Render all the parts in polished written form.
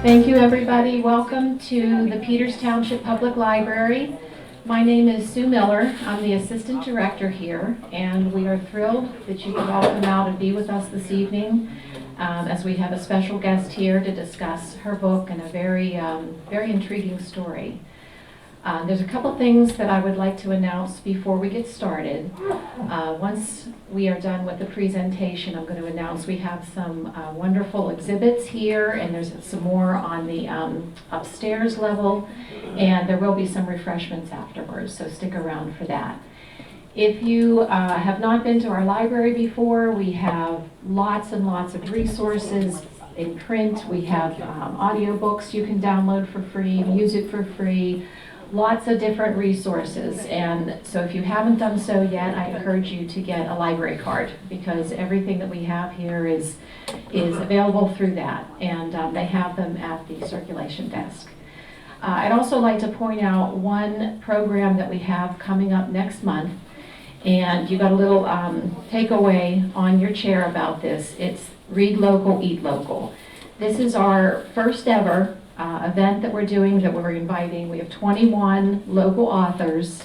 Thank you, everybody. Welcome to the Peters Township Public Library. My name is Sue Miller. I'm the Assistant Director here, and we are thrilled that you could all come out and be with us this evening as we have a special guest here to discuss her book and a very intriguing story. There's a couple things that I would like to announce before we get started. Once we are done with the presentation, I'm going to announce we have some wonderful exhibits here, and there's some more on the upstairs level, and there will be some refreshments afterwards, so stick around for that. If you have not been to our library before, we have lots and lots of resources in print. We have audiobooks you can download for free, music for free, lots of different resources. And so if you haven't done so yet, I encourage you to get a library card, because everything that we have here is available through that, and they have them at the circulation desk. I'd also like to point out one program that we have coming up next month, and you got a little takeaway on your chair about this. It's Read Local, Eat Local. This is our first ever event that we're doing, that we're inviting. We have 21 local authors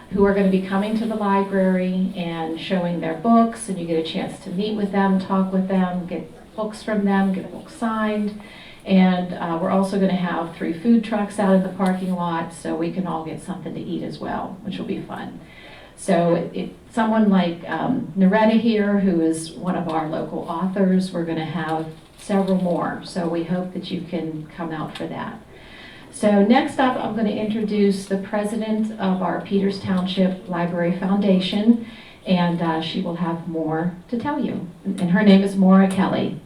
who are going to be coming to the library and showing their books, and you get a chance to meet with them, talk with them, get books from them, get books signed. And we're also going to have 3 food trucks out in the parking lot, so we can all get something to eat as well, which will be fun. So someone like Noretta here, who is one of our local authors, we're going to have several more, so we hope that you can come out for that. So next up, I'm going to introduce the president of our Peters Township Library Foundation, and she will have more to tell you. And her name is Maura Kelly.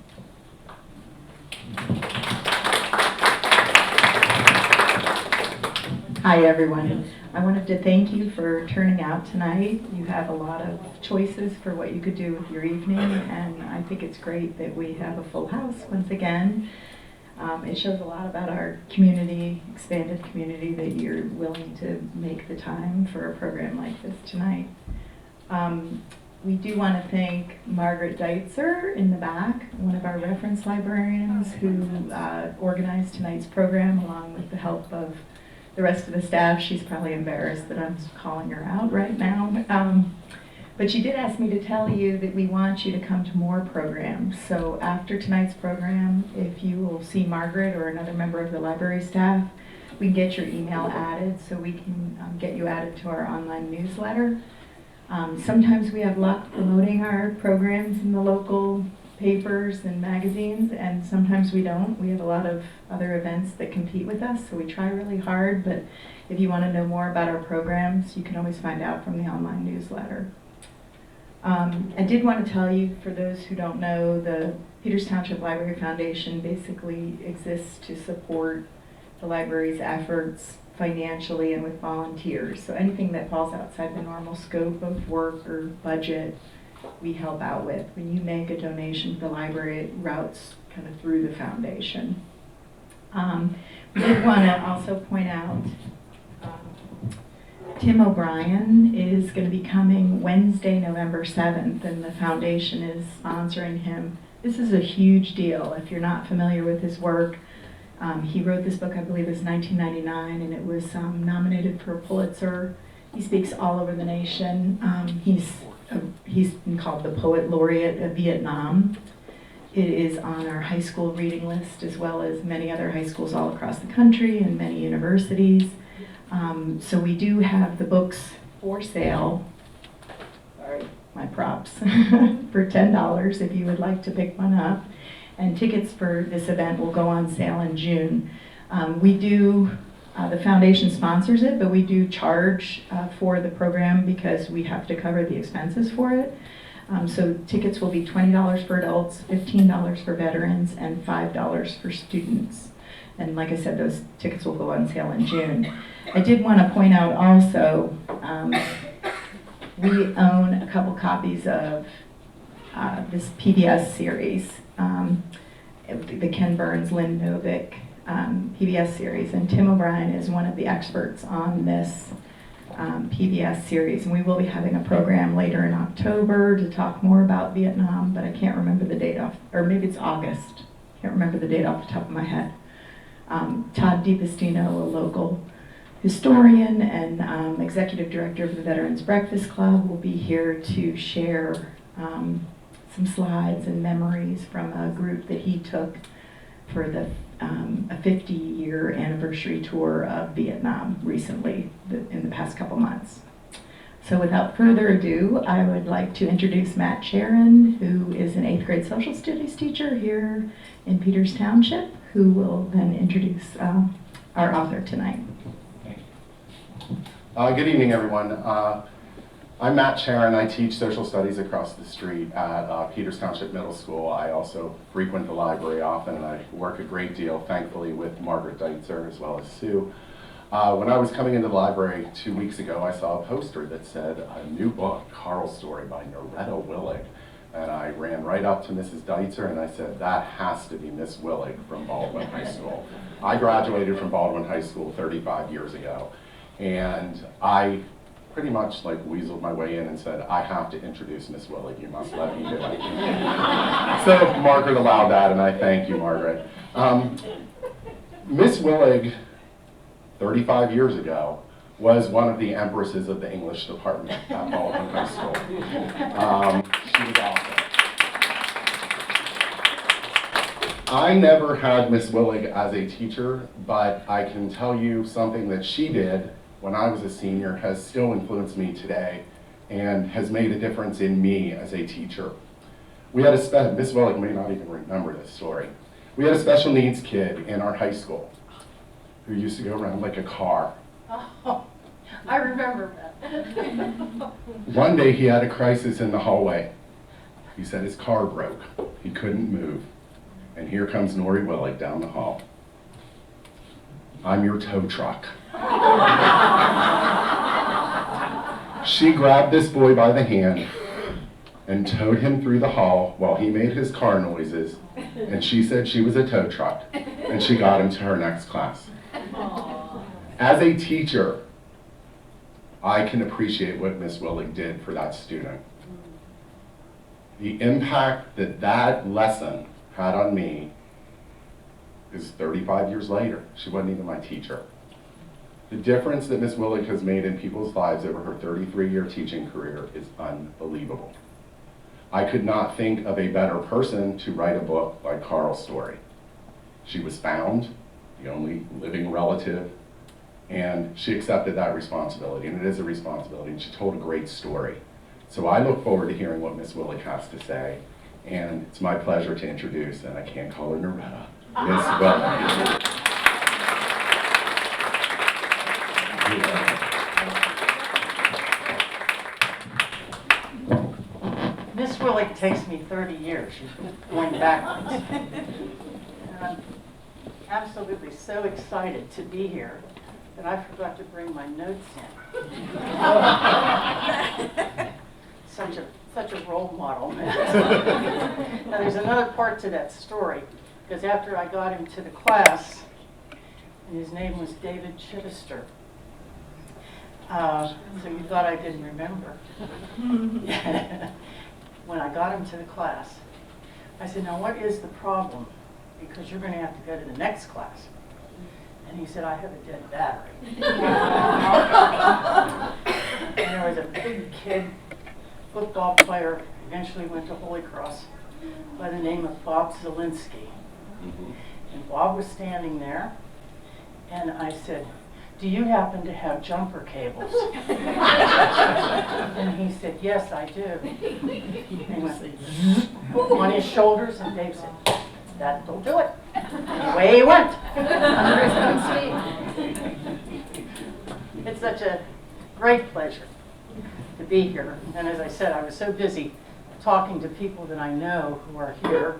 Hi everyone. I wanted to thank you for turning out tonight. You have a lot of choices for what you could do with your evening, and I think it's great that we have a full house once again. It shows a lot about our community, expanded community, that you're willing to make the time for a program like this tonight. We do want to thank Margaret Deitzer in the back, one of our reference librarians, who organized tonight's program along with the help of the rest of the staff. She's probably embarrassed that I'm calling her out right now. But she did ask me to tell you that we want you to come to more programs. So after tonight's program, if you will see Margaret or another member of the library staff, we can get your email added so we can get you added to our online newsletter. Sometimes we have luck promoting our programs in the local papers and magazines, and sometimes we don't. We have a lot of other events that compete with us, so we try really hard, but if you want to know more about our programs, you can always find out from the online newsletter. I did want to tell you, for those who don't know, the Peters Township Library Foundation basically exists to support the library's efforts financially and with volunteers. So anything that falls outside the normal scope of work or budget, we help out with. When you make a donation to the library, it routes kind of through the foundation. We did want to also point out Tim O'Brien is going to be coming Wednesday, November 7th, and the foundation is sponsoring him. This is a huge deal if you're not familiar with his work. He wrote this book, I believe it was 1999, and it was nominated for a Pulitzer. He speaks all over the nation. He's been called the Poet Laureate of Vietnam. It is on our high school reading list, as well as many other high schools all across the country and many universities. So we do have the books for sale, sorry, my props, for $10 if you would like to pick one up. And tickets for this event will go on sale in June. The foundation sponsors it, but we do charge for the program because we have to cover the expenses for it. So tickets will be $20 for adults, $15 for veterans, and $5 for students. And like I said, those tickets will go on sale in June. I did want to point out also, we own a couple copies of this PBS series, the Ken Burns, Lynn Novick PBS series, and Tim O'Brien is one of the experts on this PBS series, and we will be having a program later in October to talk more about Vietnam, but I can't remember the date off, or maybe it's August. Can't remember the date off the top of my head. Todd DiPastino, a local historian and executive director of the Veterans Breakfast Club, will be here to share some slides and memories from a group that he took for a 50-year anniversary tour of Vietnam recently, in the past couple months. So without further ado, I would like to introduce Matt Sharon, who is an 8th grade social studies teacher here in Peters Township, who will then introduce our author tonight. Good evening, everyone. I'm Matt Sharon. I teach social studies across the street at Peters Township Middle School. I also frequent the library often, and I work a great deal, thankfully, with Margaret Deitzer as well as Sue. When I was coming into the library 2 weeks ago, I saw a poster that said, "A new book, Carl's Story by Noretta Willig." And I ran right up to Mrs. Deitzer and I said, "That has to be Miss Willig from Baldwin High School." I graduated from Baldwin High School 35 years ago. And I pretty much weaseled my way in and said, "I have to introduce Miss Willig, you must let me do it." So Margaret allowed that, and I thank you, Margaret. Miss Willig, 35 years ago, was one of the empresses of the English department at Baldwin High School. She was awesome. I never had Miss Willig as a teacher, but I can tell you something that she did when I was a senior has still influenced me today and has made a difference in me as a teacher. We had a Miss Willig may not even remember this story. We had a special needs kid in our high school who used to go around like a car. Oh, I remember that. One day he had a crisis in the hallway. He said his car broke. He couldn't move. And here comes Noretta Willig down the hall. "I'm your tow truck." She grabbed this boy by the hand and towed him through the hall while he made his car noises, and she said she was a tow truck, and she got him to her next class. As a teacher, I can appreciate what Miss Willig did for that student. The impact that that lesson had on me is 35 years later. She wasn't even my teacher. The difference that Miss Willig has made in people's lives over her 33-year teaching career is unbelievable. I could not think of a better person to write a book like Carl's Story. She was found, the only living relative, and she accepted that responsibility, and it is a responsibility, and she told a great story. So I look forward to hearing what Miss Willig has to say, and it's my pleasure to introduce, and I can't call her Noretta, Miss Willig. Miss Willig takes me 30 years. She's going backwards. And I'm absolutely so excited to be here that I forgot to bring my notes in. Such a role model. Now there's another part to that story, because after I got him to the class, and his name was David Chittister. So you thought I didn't remember. When I got him to the class, I said, "Now what is the problem? Because you're going to have to go to the next class." And he said, "I have a dead battery." And there was a big kid, football player, eventually went to Holy Cross, by the name of Bob Zielinski. And Bob was standing there, and I said, "Do you happen to have jumper cables?" And he said, "Yes, I do." And he went on his shoulders, and Dave said, "That'll do it." And away he went. Under his own steam. It's such a great pleasure to be here. And as I said, I was so busy talking to people that I know who are here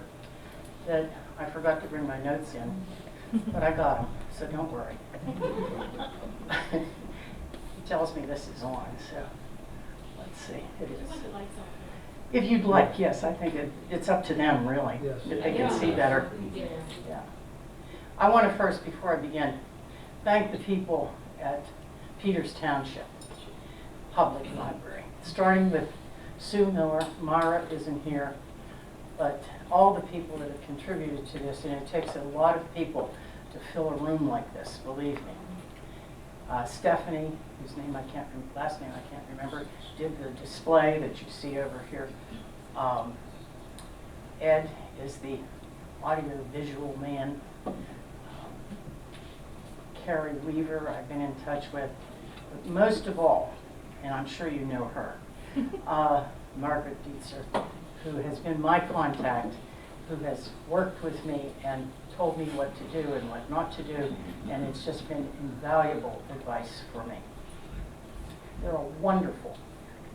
that I forgot to bring my notes in. But I got them, so don't worry. He tells me this is on, so let's see. It is. If you'd like, yes, I think it's up to them, really, if they can see better. Yeah. I want to first, before I begin, thank the people at Peters Township Public Library, starting with Sue Miller. Mara isn't here, but all the people that have contributed to this, and it takes a lot of people to fill a room like this, believe me. Stephanie, whose name last name I can't remember, did the display that you see over here. Ed is the audio-visual man. Carrie Weaver, I've been in touch with. But most of all, and I'm sure you know her, Margaret Dietzer, who has been my contact, who has worked with me and told me what to do and what not to do, and it's just been invaluable advice for me. They're a wonderful,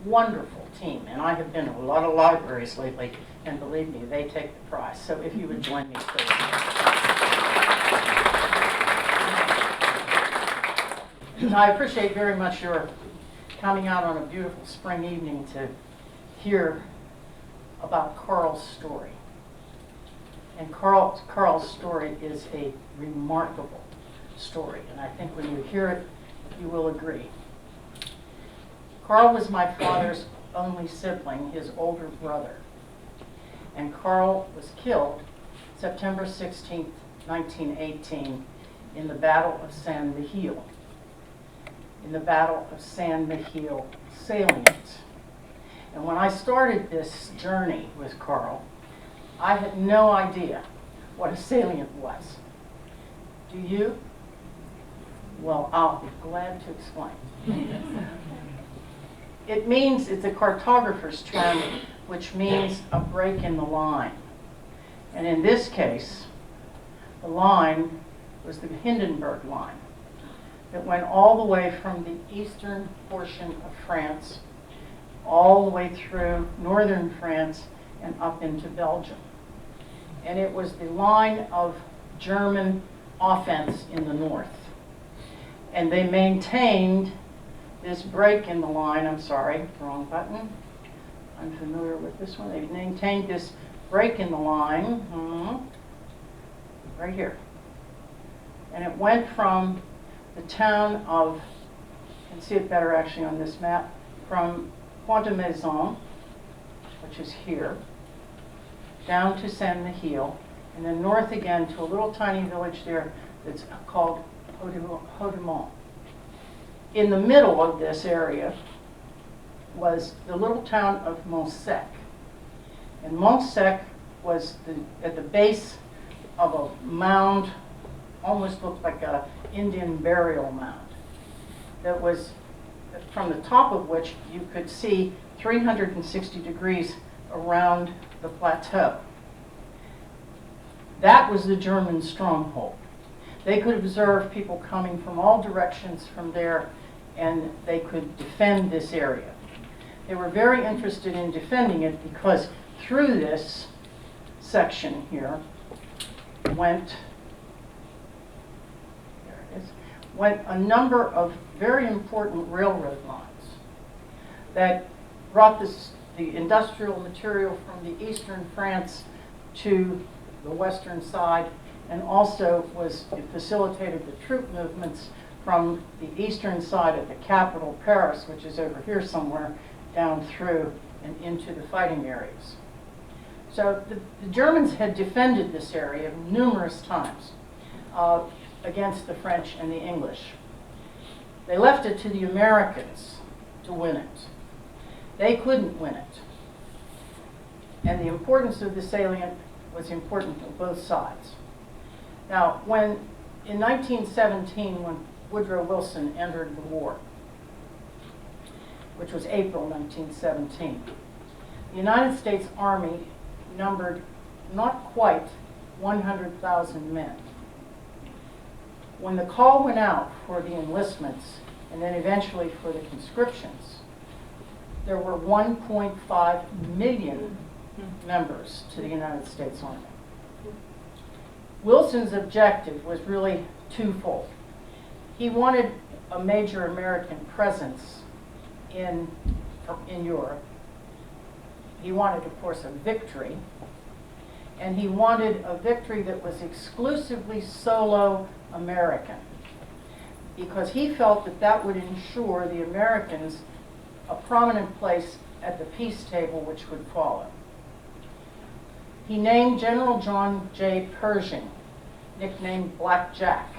wonderful team, and I have been to a lot of libraries lately, and believe me, they take the prize. So if you would join me, please. I appreciate very much your coming out on a beautiful spring evening to hear about Carl's story. And Carl's story is a remarkable story, and I think when you hear it, you will agree. Carl was my father's only sibling, his older brother. And Carl was killed September 16, 1918, in the Battle of San Miguel. In the Battle of San Miguel salient. And when I started this journey with Carl, I had no idea what a salient was. Do you? Well, I'll be glad to explain. It means, it's a cartographer's term, which means a break in the line. And in this case, the line was the Hindenburg Line that went all the way from the eastern portion of France, all the way through northern France and up into Belgium. And it was the line of German offense in the north. And they maintained this break in the line, I'm sorry, wrong button. I'm familiar with this one. They maintained this break in the line, right here. And it went from the town of, you can see it better actually on this map, from Pointe-de-Maison, which is here, down to San Miguel, and then north again to a little tiny village there that's called Haudemont. In the middle of this area was the little town of Montsec. And Montsec was at the base of a mound, almost looked like an Indian burial mound, that was from the top of which you could see 360 degrees around the plateau. That was the German stronghold. They could observe people coming from all directions from there, and they could defend this area. They were very interested in defending it because through this section here went a number of very important railroad lines that brought the industrial material from the eastern France to the western side, and also it facilitated the troop movements from the eastern side of the capital, Paris, which is over here somewhere, down through and into the fighting areas. So the Germans had defended this area numerous times against the French and the English. They left it to the Americans to win it. They couldn't win it. And the importance of the salient was important to both sides. Now, in 1917, when Woodrow Wilson entered the war, which was April 1917, the United States Army numbered not quite 100,000 men. When the call went out for the enlistments and then eventually for the conscriptions, there were 1.5 million members to the United States Army. Wilson's objective was really twofold. He wanted a major American presence in Europe. He wanted, of course, a victory. And he wanted a victory that was exclusively solo American, because he felt that that would ensure the Americans a prominent place at the peace table which would follow. He named General John J. Pershing nicknamed Black Jack,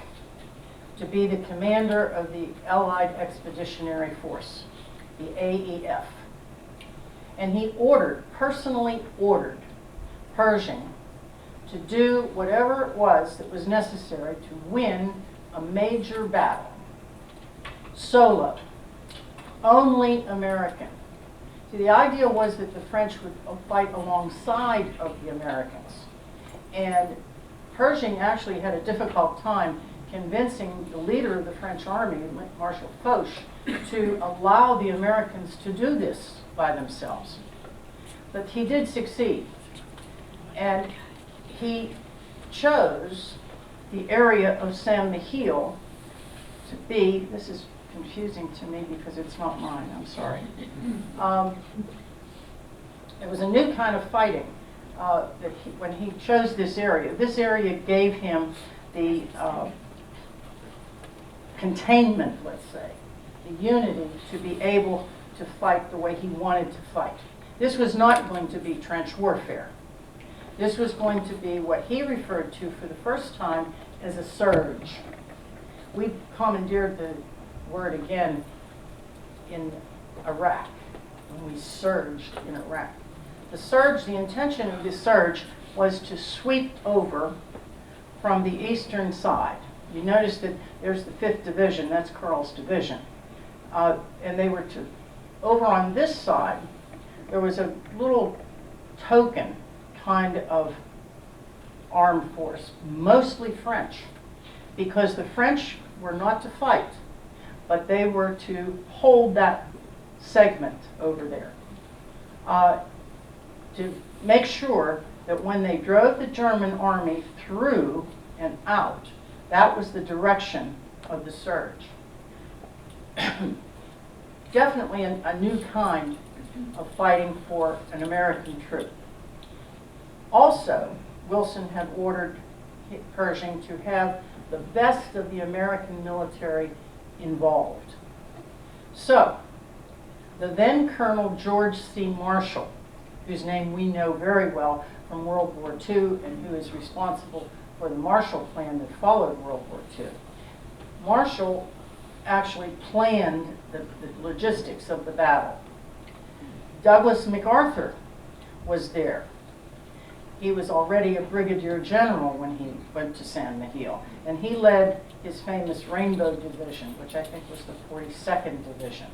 to be the commander of the Allied Expeditionary Force, the AEF. And he personally ordered Pershing to do whatever it was that was necessary to win a major battle. Solo, only American. See, the idea was that the French would fight alongside of the Americans. And Pershing actually had a difficult time convincing the leader of the French army, Marshal Foch, to allow the Americans to do this by themselves. But he did succeed. And he chose the area of Saint-Mihiel to be, this is confusing to me because it's not mine, I'm sorry. It was a new kind of fighting when he chose this area gave him the containment, let's say, the unity to be able to fight the way he wanted to fight. This was not going to be trench warfare. This was going to be what he referred to for the first time as a surge. We commandeered the word again in Iraq, when we surged in Iraq. The surge, the intention of the surge was to sweep over from the eastern side. You notice that there's the 5th Division, that's Karl's division. And they were to, over on this side, there was a little token kind of armed force, mostly French, because the French were not to fight, but they were to hold that segment over there to make sure that when they drove the German army through and out, that was the direction of the surge. Definitely a new kind of fighting for an American troop. Also, Wilson had ordered Pershing to have the best of the American military involved. So, the then Colonel George C. Marshall, whose name we know very well from World War II and who is responsible for the Marshall Plan that followed World War II. Marshall actually planned the logistics of the battle. Douglas MacArthur was there. He was already a brigadier general when he went to Saint-Mihiel, and he led his famous Rainbow Division, which I think was the 42nd Division.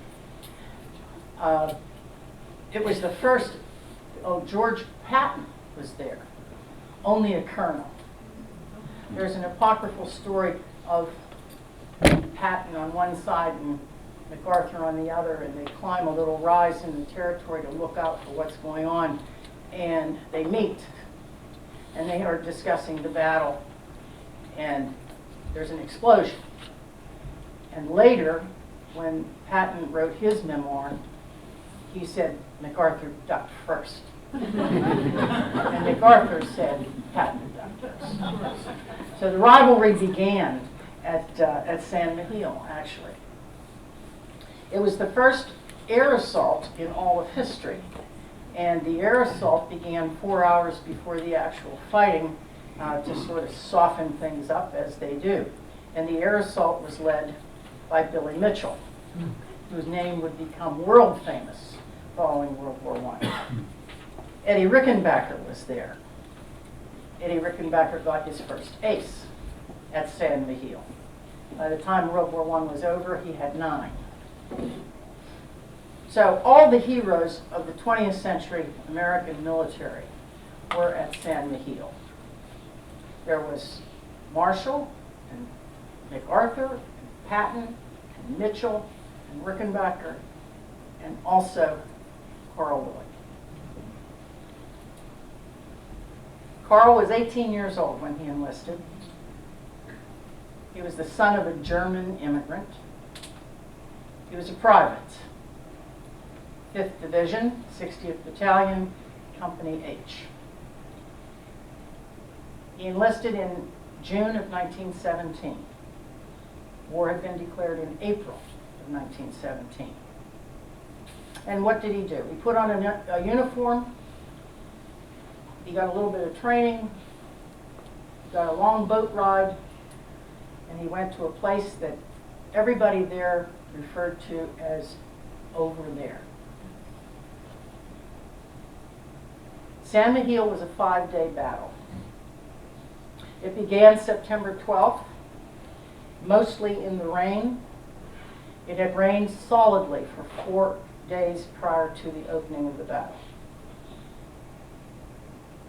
It was the first, George Patton was there, only a colonel. There's an apocryphal story of Patton on one side and MacArthur on the other, and they climb a little rise in the territory to look out for what's going on, and they meet, and they are discussing the battle, and there's an explosion. And later, when Patton wrote his memoir, he said MacArthur ducked first. And MacArthur said Patton ducked first. So the rivalry began at Saint-Mihiel, actually. It was the first air assault in all of history. And the air assault began 4 hours before the actual fighting to sort of soften things up as they do. And the air assault was led by Billy Mitchell, whose name would become world famous following World War I. Eddie Rickenbacker was there. Eddie Rickenbacker got his first ace at Saint-Mihiel. By the time World War I was over, he had 9. So all the heroes of the 20th century American military were at Saint-Mihiel. There was Marshall and MacArthur, and Patton, and Mitchell, and Rickenbacker, and also Carl Willig. Carl was 18 years old when he enlisted. He was the son of a German immigrant. He was a private. 5th Division, 60th Battalion, Company H. He enlisted in June of 1917. War had been declared in April of 1917. And what did he do? He put on a uniform. He got a little bit of training. got a long boat ride, and he went to a place that everybody there referred to as over there. San Miguel was a 5-day battle. It began September 12th, mostly in the rain. It had rained solidly for 4 days prior to the opening of the battle.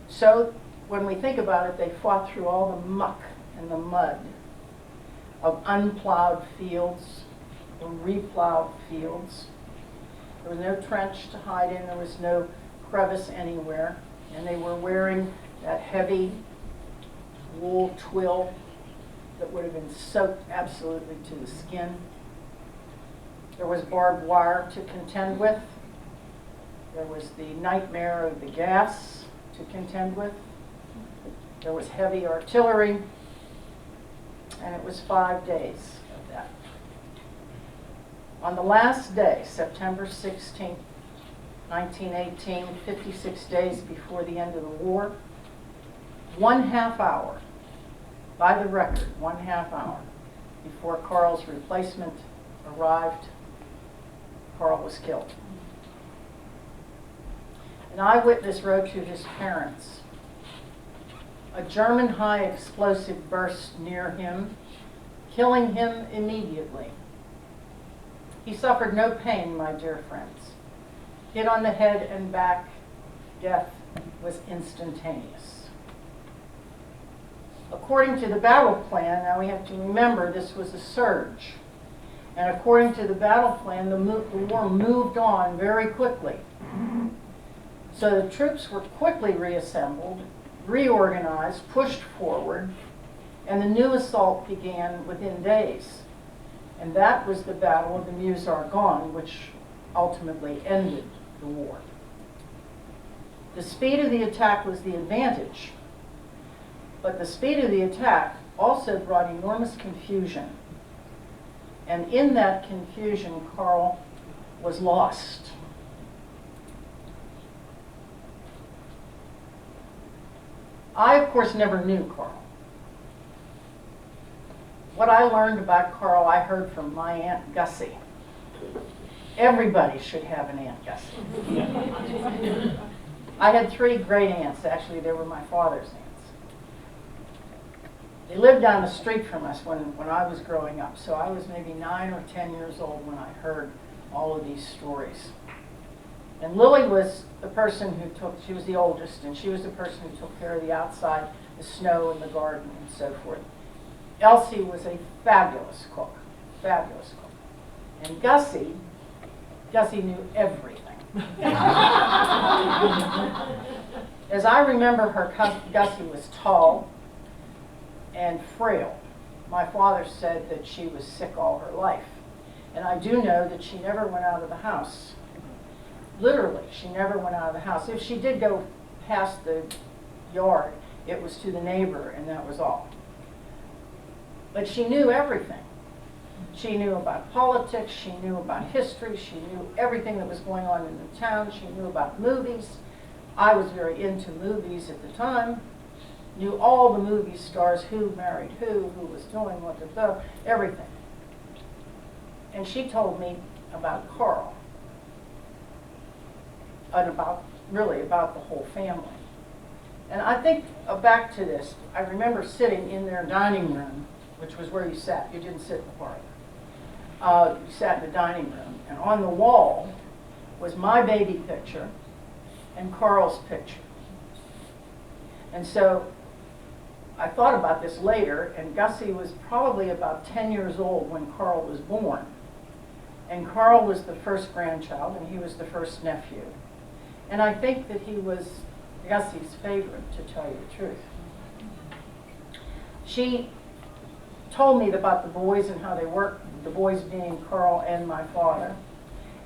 So when we think about it, they fought through all the muck and the mud of unplowed fields or replowed fields. There was no trench to hide in, there was no crevice anywhere, and they were wearing that heavy wool twill that would have been soaked absolutely to the skin. There was barbed wire to contend with. There was the nightmare of the gas to contend with. There was heavy artillery, and it was 5 days of that. On the last day, September 16th, 1918, 56 days before the end of the war, 1/2 hour, by the record, 1/2 hour before Carl's replacement arrived, Carl was killed. An eyewitness wrote to his parents, "A German high explosive burst near him, killing him immediately. He suffered no pain, my dear friends. Hit on the head and back, death was instantaneous." According to the battle plan, now we have to remember this was a surge, and according to the battle plan, the war moved on very quickly. So the troops were quickly reassembled, reorganized, pushed forward, and the new assault began within days. And that was the Battle of the Meuse-Argonne, which ultimately ended the war. The speed of the attack was the advantage, but the speed of the attack also brought enormous confusion. And in that confusion, Carl was lost. I, of course, never knew Carl. What I learned about Carl, I heard from my Aunt Gussie. Everybody should have an Aunt Gussie. I had 3 great aunts, actually. They were my father's aunts. They lived down the street from us when I was growing up, so I was maybe 9 or 10 years old when I heard all of these stories. And Lily was the person who she was the oldest, and she was the person who took care of the outside, the snow and the garden and so forth. Elsie was a fabulous cook, fabulous cook. And Gussie knew everything. As I remember her, Gussie was tall and frail. My father said that she was sick all her life. And I do know that she never went out of the house. Literally, she never went out of the house. If she did go past the yard, it was to the neighbor, and that was all. But she knew everything. She knew about politics, she knew about history, she knew everything that was going on in the town, she knew about movies. I was very into movies at the time, knew all the movie stars, who married who was doing what, everything. And she told me about Carl, and really about the whole family. And I think back to this, I remember sitting in their dining room, which was where you sat. You didn't sit in the parlor. You sat in the dining room, and on the wall was my baby picture and Carl's picture. And so I thought about this later, and Gussie was probably about 10 years old when Carl was born. And Carl was the first grandchild, and he was the first nephew. And I think that he was Gussie's favorite, to tell you the truth. She told me about the boys and how they worked, the boys being Carl and my father,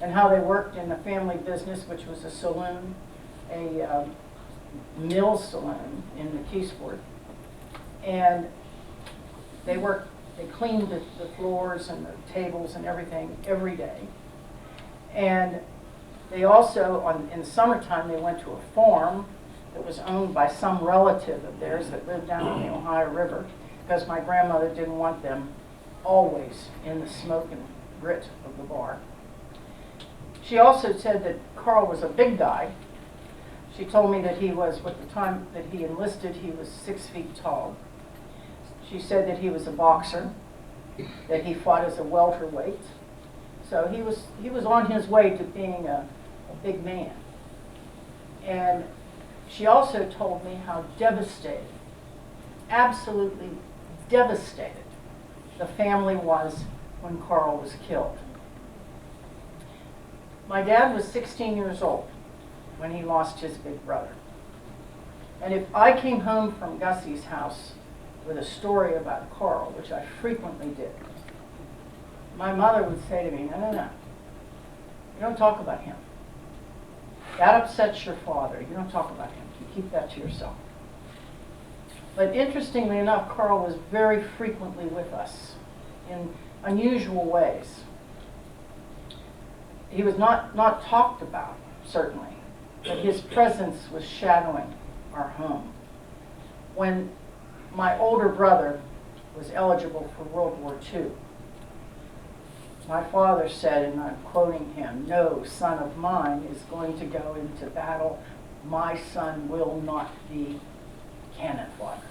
and how they worked in the family business, which was a saloon, a mill saloon in McKeesport. And they cleaned the floors and the tables and everything every day. And they also, in the summertime, they went to a farm that was owned by some relative of theirs that lived down on the Ohio River, because my grandmother didn't want them always in the smoke and grit of the bar. She also said that Carl was a big guy. She told me that he was, at the time that he enlisted, he was 6 feet tall. She said that he was a boxer, that he fought as a welterweight. So he was on his way to being a big man. And she also told me how devastated, absolutely devastated, the family was when Carl was killed. My dad was 16 years old when he lost his big brother. And if I came home from Gussie's house with a story about Carl, which I frequently did, my mother would say to me, no, you don't talk about him. That upsets your father. You don't talk about him. You keep that to yourself. But interestingly enough, Carl was very frequently with us in unusual ways. He was not talked about, certainly, but his presence was shadowing our home. When my older brother was eligible for World War II, my father said, and I'm quoting him, "No son of mine is going to go into battle. My son will not be cannon fodder."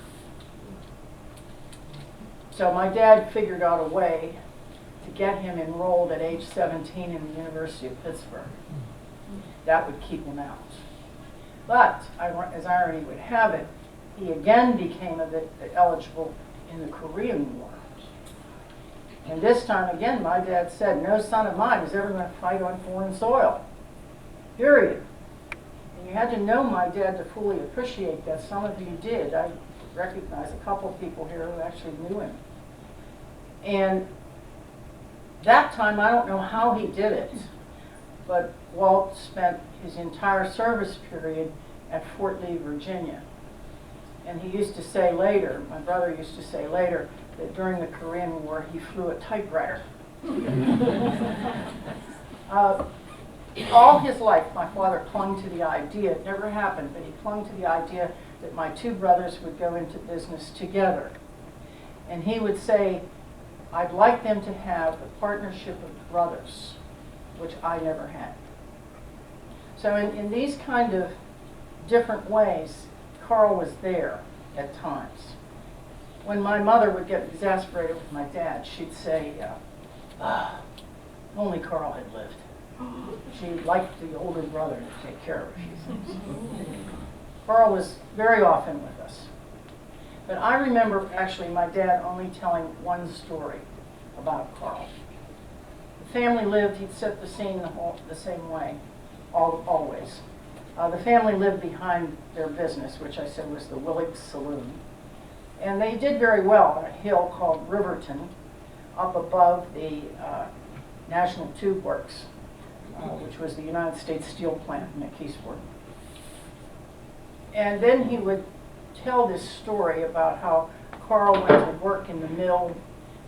So my dad figured out a way to get him enrolled at age 17 in the University of Pittsburgh. That would keep him out. But, as irony would have it, he again became eligible in the Korean War. And this time again, my dad said, no son of mine is ever going to fight on foreign soil. Period. And you had to know my dad to fully appreciate that. Some of you did. I recognize a couple of people here who actually knew him. And that time, I don't know how he did it, but Walt spent his entire service period at Fort Lee, Virginia. And he used to say later, my brother used to say later, that during the Korean War, he flew a typewriter. All his life, my father clung to the idea, it never happened, but he clung to the idea that my two brothers would go into business together. And he would say, I'd like them to have a partnership of brothers, which I never had. So in these kind of different ways, Carl was there at times. When my mother would get exasperated with my dad, she'd say, only Carl had lived. She liked the older brother to take care of a few things. Carl was very often with us. But I remember actually my dad only telling one story about Carl. The family lived, he'd set the scene the same way, always. The family lived behind their business, which I said was the Willig Saloon. And they did very well on a hill called Riverton, up above the National Tube Works, which was the United States Steel Plant in McKeesport. And then he would tell this story about how Carl went to work in the mill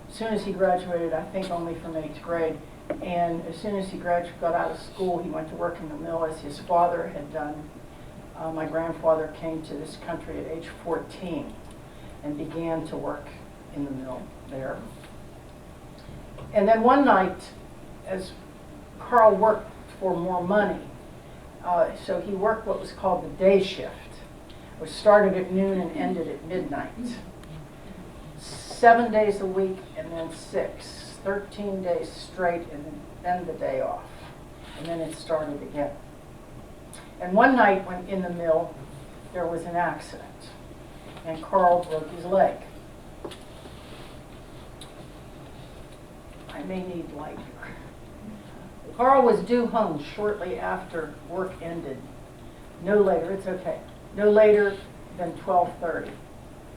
as soon as he graduated, I think only from 8th grade. And as soon as he got out of school, he went to work in the mill as his father had done. My grandfather came to this country at age 14 and began to work in the mill there. And then one night, as Carl worked for more money, so he worked what was called the day shift, which started at noon and ended at midnight. 7 days a week and then 6, 13 days straight and then the day off. And then it started again. And one night when in the mill, there was an accident and Carl broke his leg. I may need light here. Carl was due home shortly after work ended. No later, it's okay, no later than 12:30.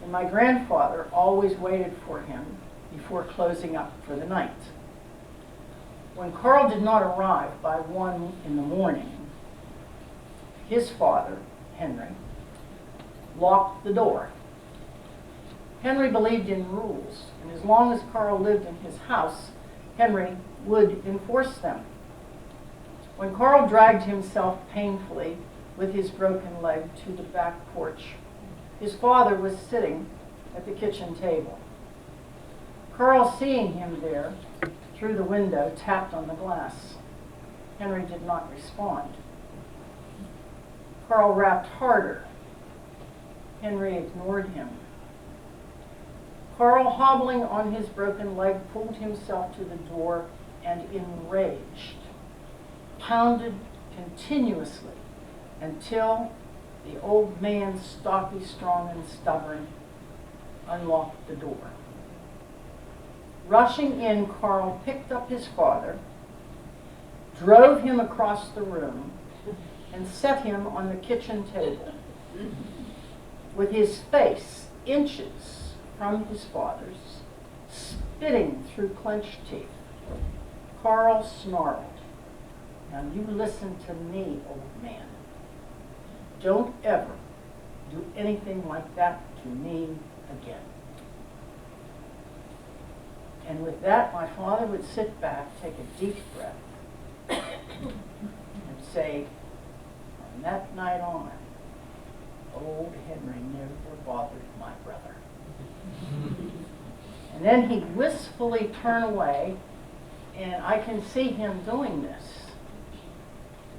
And my grandfather always waited for him before closing up for the night. When Carl did not arrive by 1 in the morning, his father, Henry, locked the door. Henry believed in rules, and as long as Carl lived in his house, Henry would enforce them. When Carl dragged himself painfully with his broken leg to the back porch. His father was sitting at the kitchen table. Carl, seeing him there through the window, tapped on the glass. Henry did not respond. Carl rapped harder. Henry ignored him. Carl, hobbling on his broken leg, pulled himself to the door and, enraged, pounded continuously until the old man, stocky, strong, and stubborn, unlocked the door. Rushing in, Carl picked up his father, drove him across the room, and set him on the kitchen table. With his face inches from his father's, spitting through clenched teeth, Carl snarled, "Now you listen to me, old man. Don't ever do anything like that to me again." And with that, my father would sit back, take a deep breath, and say, "From that night on, old Henry never bothered my brother." And then he'd wistfully turn away, and I can see him doing this.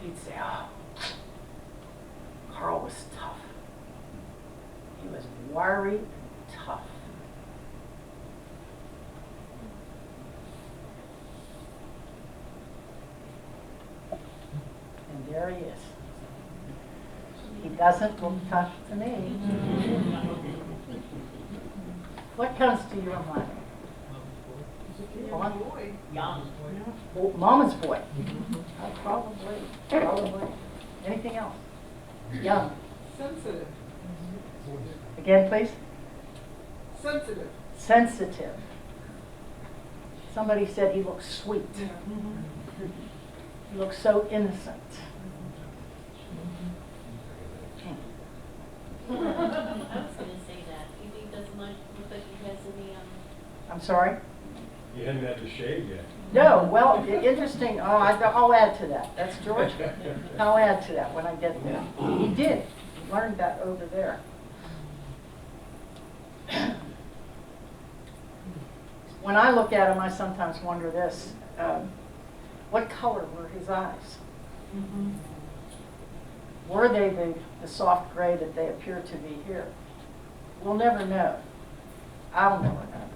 He'd say, "Oh, Carl was tough. He was wiry and tough." And there he is. He doesn't look tough to me. What comes to your mind? Young. Oh, Mama's boy. Probably. Anything else? Young. Sensitive. Again, please. Sensitive. Sensitive. Somebody said he looks sweet. He looks so innocent. I was going to say that. You think that's much look like he has any, I'm sorry? You hadn't had to shave yet. No, well, interesting. Oh, I'll add to that. That's George. I'll add to that when I get there. He did. He learned that over there. When I look at him, I sometimes wonder this. What color were his eyes? Were they the soft gray that they appear to be here? We'll never know. I'll never know.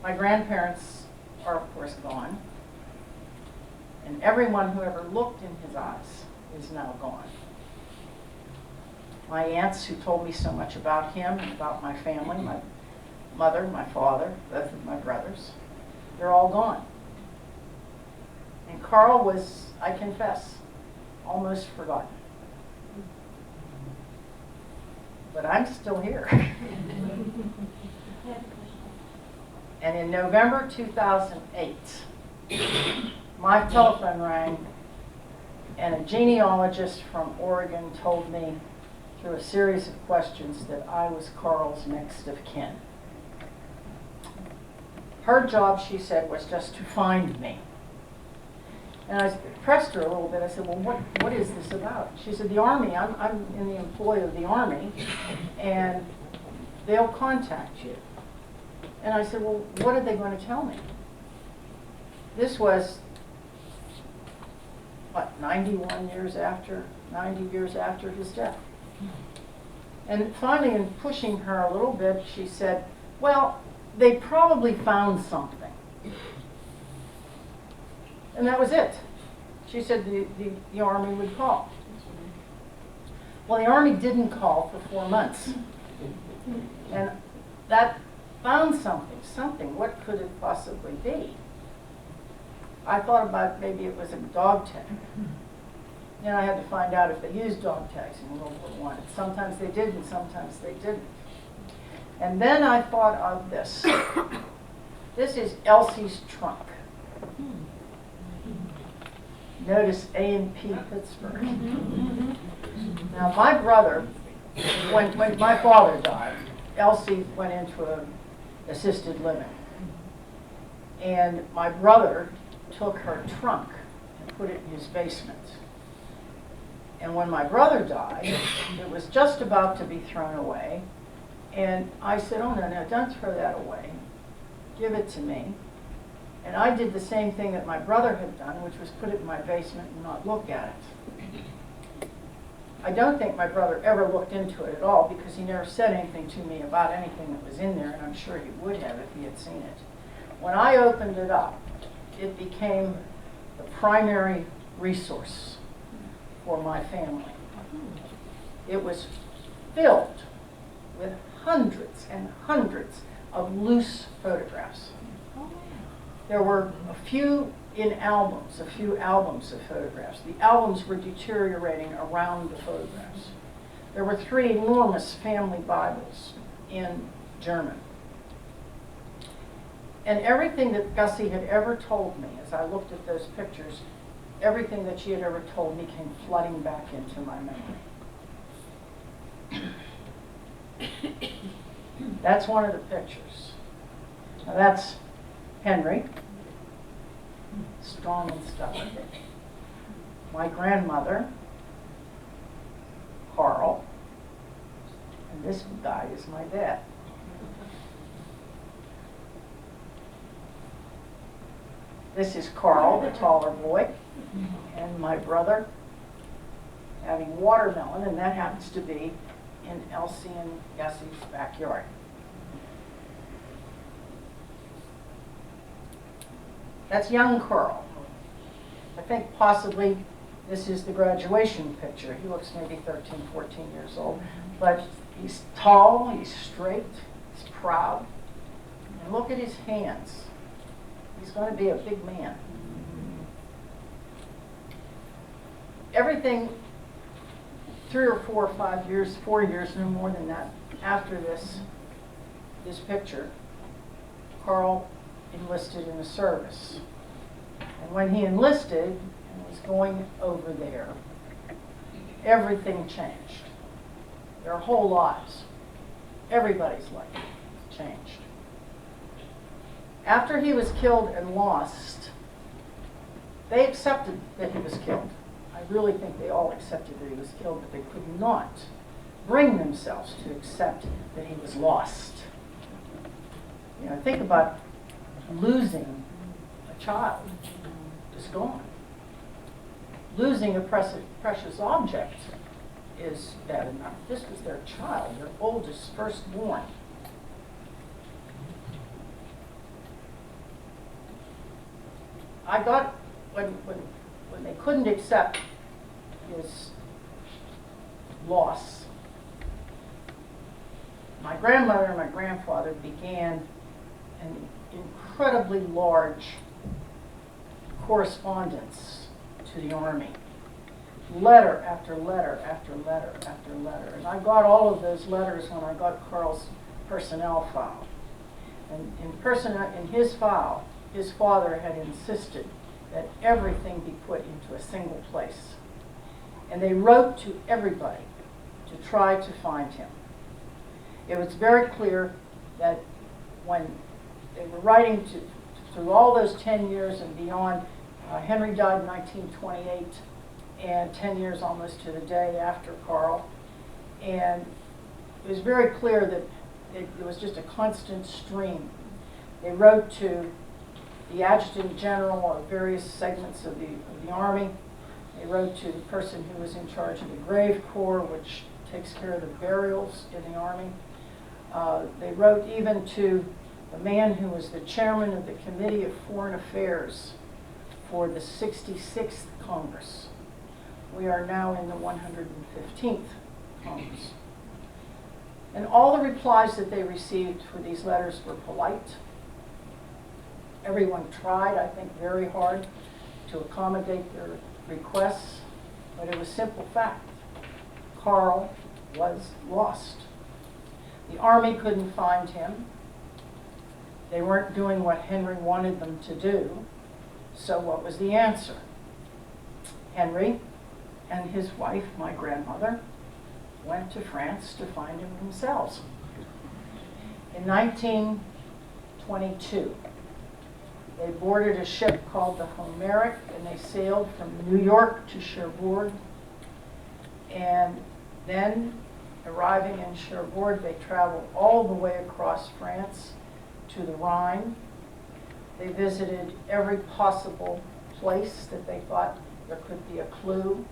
My grandparents are, of course, gone. And everyone who ever looked in his eyes is now gone. My aunts, who told me so much about him and about my family, my mother, my father, both of my brothers, they're all gone. And Carl was, I confess, almost forgotten. But I'm still here. And in November 2008, my telephone rang, and a genealogist from Oregon told me through a series of questions that I was Carl's next of kin. Her job, she said, was just to find me. And I pressed her a little bit. I said, "Well, what is this about?" She said, "The Army, I'm in the employ of the Army, and they'll contact you." And I said, "Well, what are they going to tell me?" This was, 90 years after his death. And finally, in pushing her a little bit, she said, "Well, they probably found something." And that was it. She said the Army would call. Well, the Army didn't call for 4 months. And that found something. What could it possibly be? I thought about maybe it was a dog tag. Then I had to find out if they used dog tags in World War I. Sometimes they did and sometimes they didn't. And then I thought of this. This is Elsie's trunk. Notice A&P Pittsburgh. Now my brother, when my father died, Elsie went into an assisted living. And my brother took her trunk and put it in his basement. And when my brother died, it was just about to be thrown away. And I said, oh, no, don't throw that away. Give it to me. And I did the same thing that my brother had done, which was put it in my basement and not look at it. I don't think my brother ever looked into it at all because he never said anything to me about anything that was in there, and I'm sure he would have if he had seen it. When I opened it up, it became the primary resource for my family. It was filled with hundreds and hundreds of loose photographs. There were a few albums of photographs. The albums were deteriorating around the photographs. There were 3 enormous family Bibles in German. And everything that Gussie had ever told me, as I looked at those pictures, everything that she had ever told me came flooding back into my memory. That's one of the pictures. Now that's Henry, strong and stubborn. My grandmother, Carl, and this guy is my dad. This is Carl, the taller boy, and my brother having watermelon, and that happens to be in Elsie and Gussie's backyard. That's young Carl. I think possibly this is the graduation picture. He looks maybe 13, 14 years old. But he's tall, he's straight, he's proud. And look at his hands. He's going to be a big man. Everything 3 or 4 or 5 years, 4 years, no more than that, after this picture, Carl enlisted in the service. And when he enlisted and was going over there, everything changed. Their whole lives, everybody's life changed. After he was killed and lost, they accepted that he was killed. I really think they all accepted that he was killed, but they could not bring themselves to accept that he was lost. You know, think about losing a child, just gone. Losing a precious object is bad enough. This was their child, their oldest, firstborn. I got, when they couldn't accept his loss, my grandmother and my grandfather began an incredibly large correspondence to the Army. Letter after letter after letter after letter. And I got all of those letters when I got Carl's personnel file. And in his file, his father had insisted that everything be put into a single place. And they wrote to everybody to try to find him. It was very clear that when they were writing through all those 10 years and beyond, Henry died in 1928, and 10 years almost to the day after Carl. And it was very clear that it was just a constant stream. They wrote to the adjutant general of various segments of the Army. They wrote to the person who was in charge of the Grave Corps, which takes care of the burials in the Army. They wrote even to the man who was the chairman of the Committee of Foreign Affairs for the 66th Congress. We are now in the 115th Congress. And all the replies that they received for these letters were polite. Everyone tried, I think, very hard to accommodate their requests, but it was simple fact. Carl was lost. The Army couldn't find him. They weren't doing what Henry wanted them to do. So what was the answer? Henry and his wife, my grandmother, went to France to find him themselves. In 1922, they boarded a ship called the Homeric, and they sailed from New York to Cherbourg. And then, arriving in Cherbourg, they traveled all the way across France to the Rhine. They visited every possible place that they thought there could be a clue.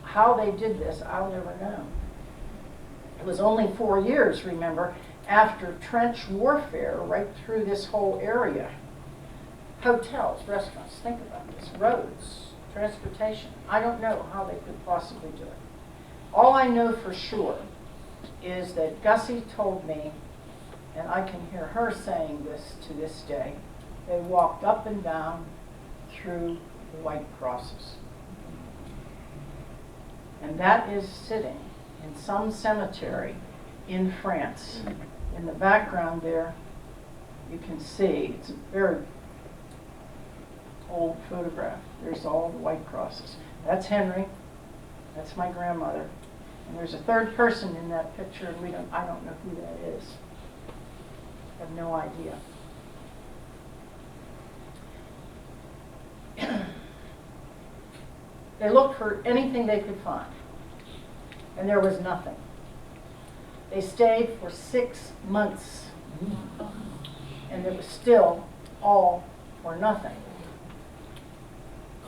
How they did this, I'll never know. It was only 4 years, remember, after trench warfare right through this whole area. Hotels, restaurants, think about this, roads, transportation. I don't know how they could possibly do it. All I know for sure is that Gussie told me, and I can hear her saying this to this day, they walked up and down through the white crosses. And that is sitting in some cemetery in France. In the background there, you can see, it's a very old photograph. There's all the white crosses. That's Henry. That's my grandmother. And there's a third person in that picture, and I don't know who that is. I have no idea. They looked for anything they could find, and there was nothing. They stayed for 6 months, and it was still all or nothing.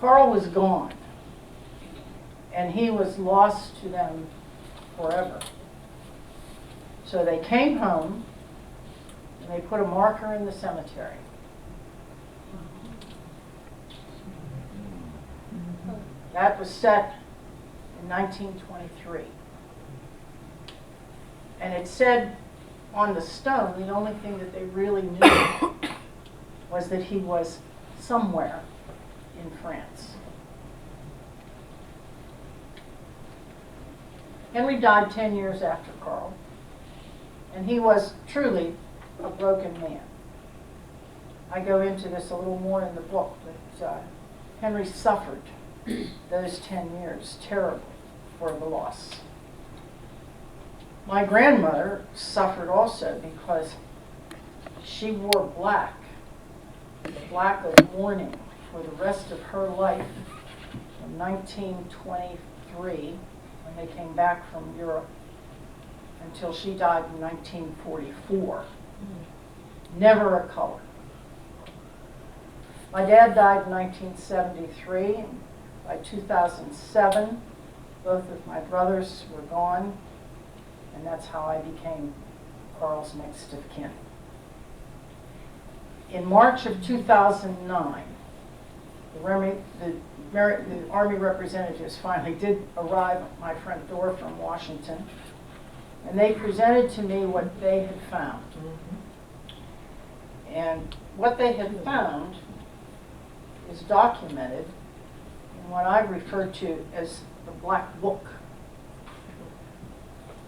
Carl was gone, and he was lost to them forever. So they came home, and they put a marker in the cemetery. That was set in 1923. And it said on the stone, the only thing that they really knew was that he was somewhere in France. Henry died 10 years after Carl, and he was truly a broken man. I go into this a little more in the book, but Henry suffered those 10 years terribly for the loss. My grandmother suffered also because she wore black, the black of mourning, for the rest of her life from 1923, when they came back from Europe, until she died in 1944. Never a color. My dad died in 1973, and by 2007, both of my brothers were gone, and that's how I became Carl's next of kin. In March of 2009, the Army representatives finally did arrive at my front door from Washington, and they presented to me what they had found. And what they had found is documented in what I refer to as the Black Book.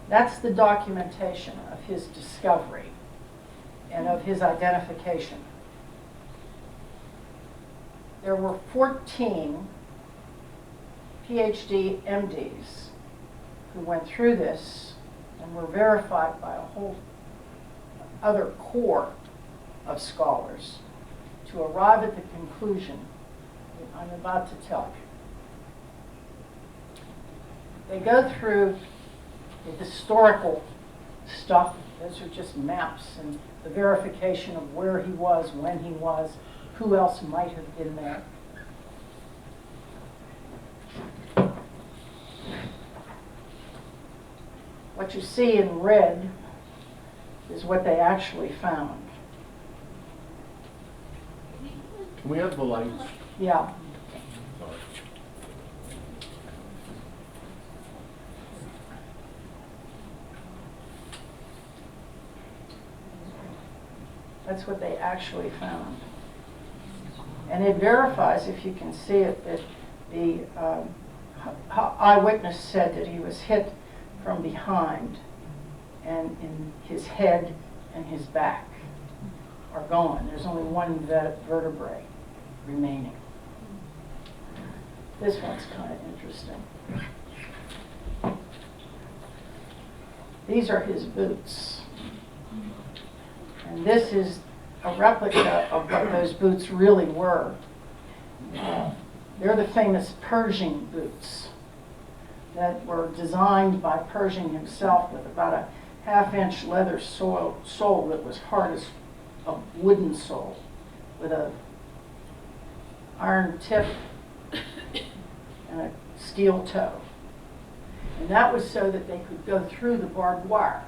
That's the documentation of his discovery and of his identification. There were 14 PhD MDs who went through this and were verified by a whole other corps of scholars to arrive at the conclusion that I'm about to tell you. They go through the historical stuff. Those are just maps and the verification of where he was, when he was, who else might have been there. What you see in red is what they actually found. Can we have the lights? Yeah. Sorry. That's what they actually found. And it verifies, if you can see it, that the eyewitness said that he was hit from behind, and in his head and his back are gone. There's only one vertebrae remaining. This one's kind of interesting. These are his boots. And this is a replica of what those boots really were. They're the famous Pershing boots. that were designed by Pershing himself with about a half-inch leather sole that was hard as a wooden sole with a iron tip and a steel toe. And that was so that they could go through the barbed wire.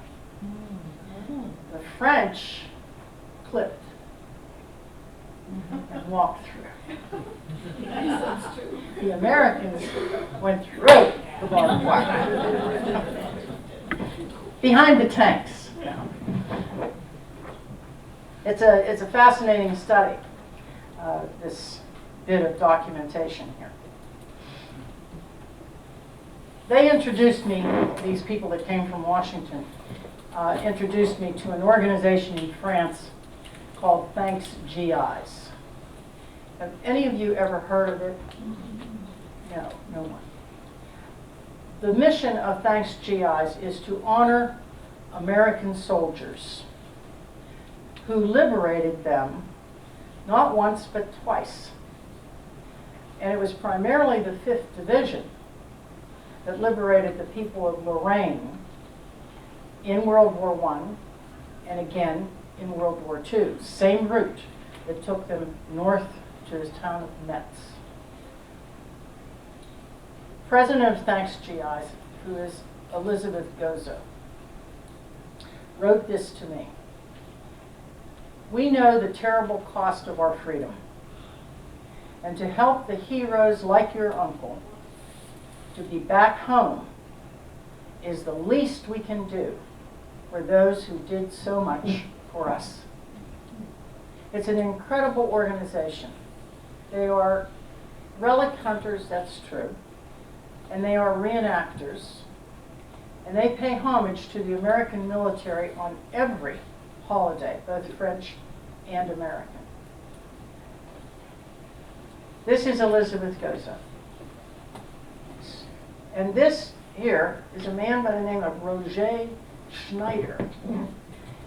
The French clipped and walked through. The Americans went through the barbed wire. Behind the tanks. It's a fascinating study, this bit of documentation here. They introduced me, these people that came from Washington, introduced me to an organization in France called Thanks GIs. Have any of you ever heard of it? No, no one. The mission of Thanks GIs is to honor American soldiers who liberated them not once but twice. And it was primarily the 5th Division that liberated the people of Lorraine in World War I and again in World War II. Same route that took them north to the town of Metz. President of Thanks GIs, who is Elizabeth Gozo, wrote this to me. We know the terrible cost of our freedom, and to help the heroes like your uncle to be back home is the least we can do for those who did so much for us. It's an incredible organization. They are relic hunters, that's true, and they are reenactors, and they pay homage to the American military on every holiday, both French and American. This is Elizabeth Gozo. And this here is a man by the name of Roger Schneider.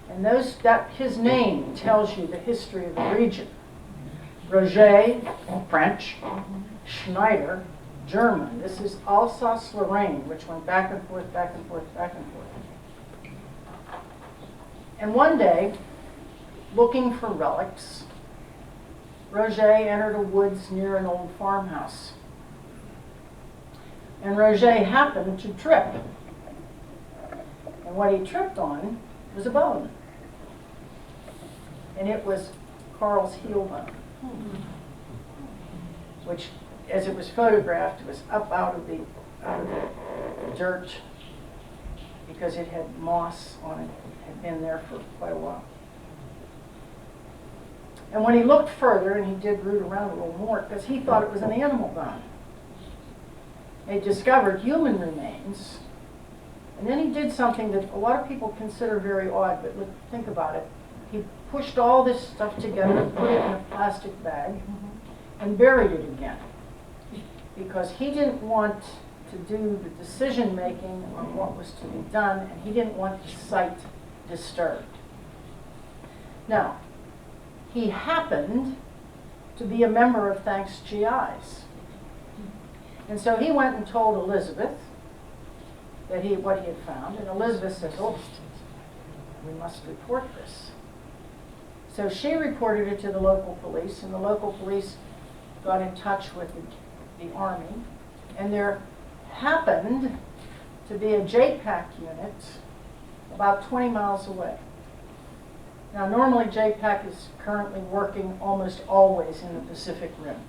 And his name tells you the history of the region. Roger, French, Schneider, German. This is Alsace-Lorraine, which went back and forth, back and forth, back and forth. And one day, looking for relics, Roger entered a woods near an old farmhouse. And Roger happened to trip. And what he tripped on was a bone. And it was Carl's heel bone, which, as it was photographed, it was up out of the dirt because it had moss on it. It had been there for quite a while. And when he looked further, and he did root around a little more, because he thought it was an animal bone, he discovered human remains. And then he did something that a lot of people consider very odd, but look, think about it. He pushed all this stuff together, put it in a plastic bag, and buried it again. Because he didn't want to do the decision-making on what was to be done, and he didn't want the site disturbed. Now, he happened to be a member of Thanks GIs. And so he went and told Elizabeth that what he had found, and Elizabeth says, oh, we must report this. So she reported it to the local police, and the local police got in touch with the Army, and there happened to be a JPAC unit about 20 miles away. Now, normally JPAC is currently working almost always in the Pacific Rim.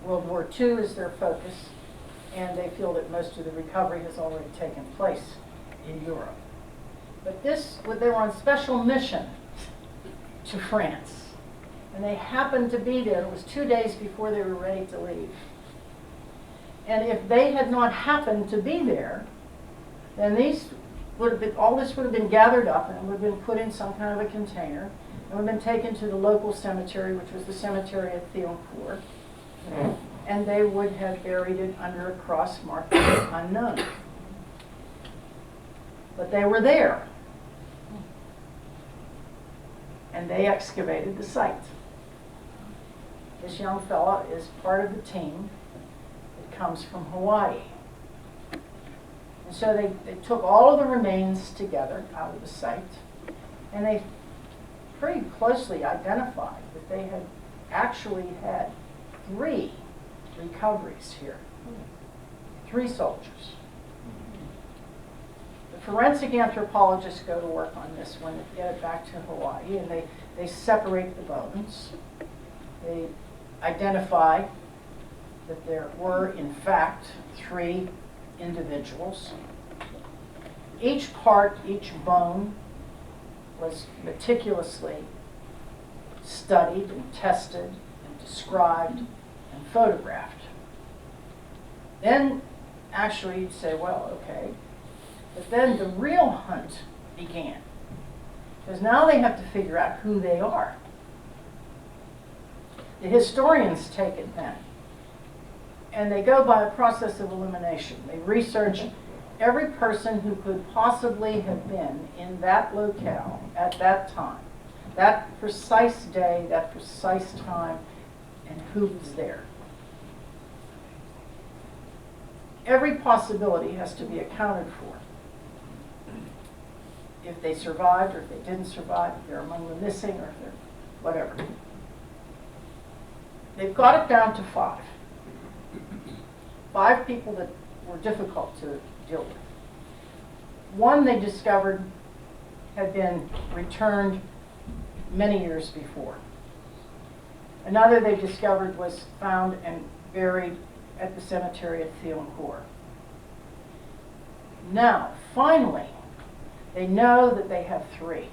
World War II is their focus, and they feel that most of the recovery has already taken place in Europe. But they were on special mission to France, and they happened to be there. It was 2 days before they were ready to leave. And if they had not happened to be there, then all this would have been gathered up and would have been put in some kind of a container and would have been taken to the local cemetery, which was the cemetery at Thioncourt, and they would have buried it under a cross marked unknown. But they were there, and they excavated the site. This young fella is part of the team that comes from Hawaii. so they took all of the remains together out of the site, and they pretty closely identified that they had actually had 3 recoveries here. 3 soldiers. The forensic anthropologists go to work on this when they get it back to Hawaii, and they separate the bones. They identify that there were, in fact, 3 individuals. Each part, each bone, was meticulously studied and tested and described and photographed. Then, actually, you'd say, well, okay. But then the real hunt began. Because now they have to figure out who they are. The historians take it then. And they go by a process of elimination. They research every person who could possibly have been in that locale at that time, that precise day, that precise time, and who was there. Every possibility has to be accounted for. If they survived or if they didn't survive, if they're among the missing or if they're whatever. They've got it down to 5. 5 people that were difficult to deal with. One they discovered had been returned many years before. Another they discovered was found and buried at the cemetery at Thielcourt. Now, finally, they know that they have 3.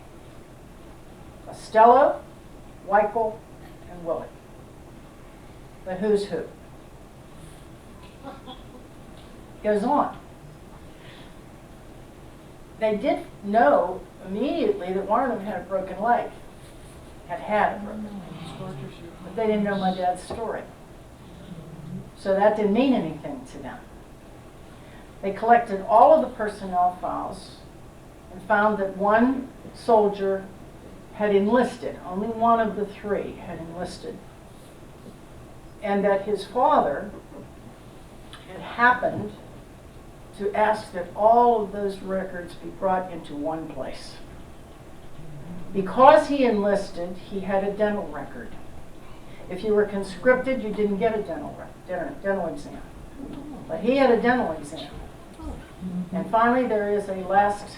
Costello, Weichel, and Willig. The who's who. Goes on. They did know immediately that one of them had a broken leg. Had a broken leg. But they didn't know my dad's story. So that didn't mean anything to them. They collected all of the personnel files and found that one soldier had enlisted. Only one of the 3 had enlisted. And that his father had happened to ask that all of those records be brought into one place. Because he enlisted, he had a dental record. If you were conscripted, you didn't get a dental exam. But he had a dental exam. And finally, there is a last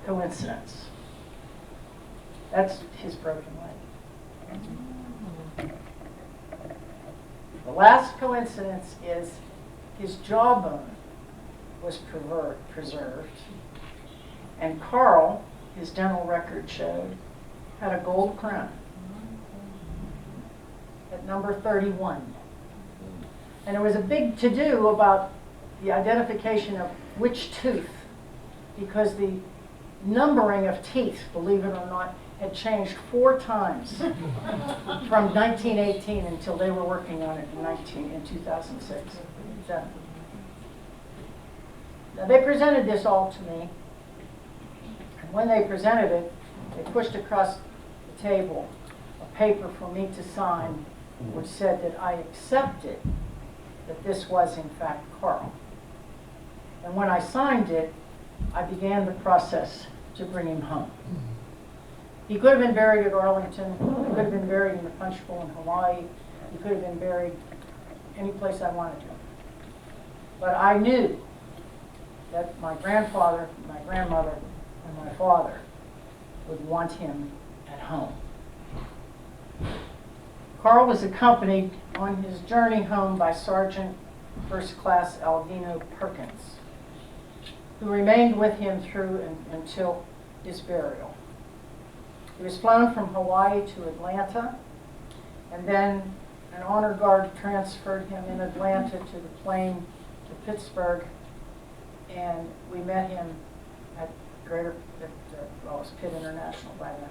coincidence. That's his broken leg. The last coincidence is his jawbone was preserved, and Carl, his dental record showed, had a gold crown at number 31. And there was a big to-do about the identification of which tooth, because the numbering of teeth, believe it or not, had changed 4 times from 1918 until they were working on it in 2006. Now, they presented this all to me, and when they presented it, they pushed across the table a paper for me to sign, which said that I accepted that this was, in fact, Carl. And when I signed it, I began the process to bring him home. He could have been buried at Arlington. He could have been buried in the Punch Bowl in Hawaii. He could have been buried any place I wanted to. But I knew that my grandfather, my grandmother, and my father would want him at home. Carl was accompanied on his journey home by Sergeant First Class Alvino Perkins, who remained with him until his burial. He was flown from Hawaii to Atlanta, and then an honor guard transferred him in Atlanta to the plane to Pittsburgh, and we met him at Pitt International by then.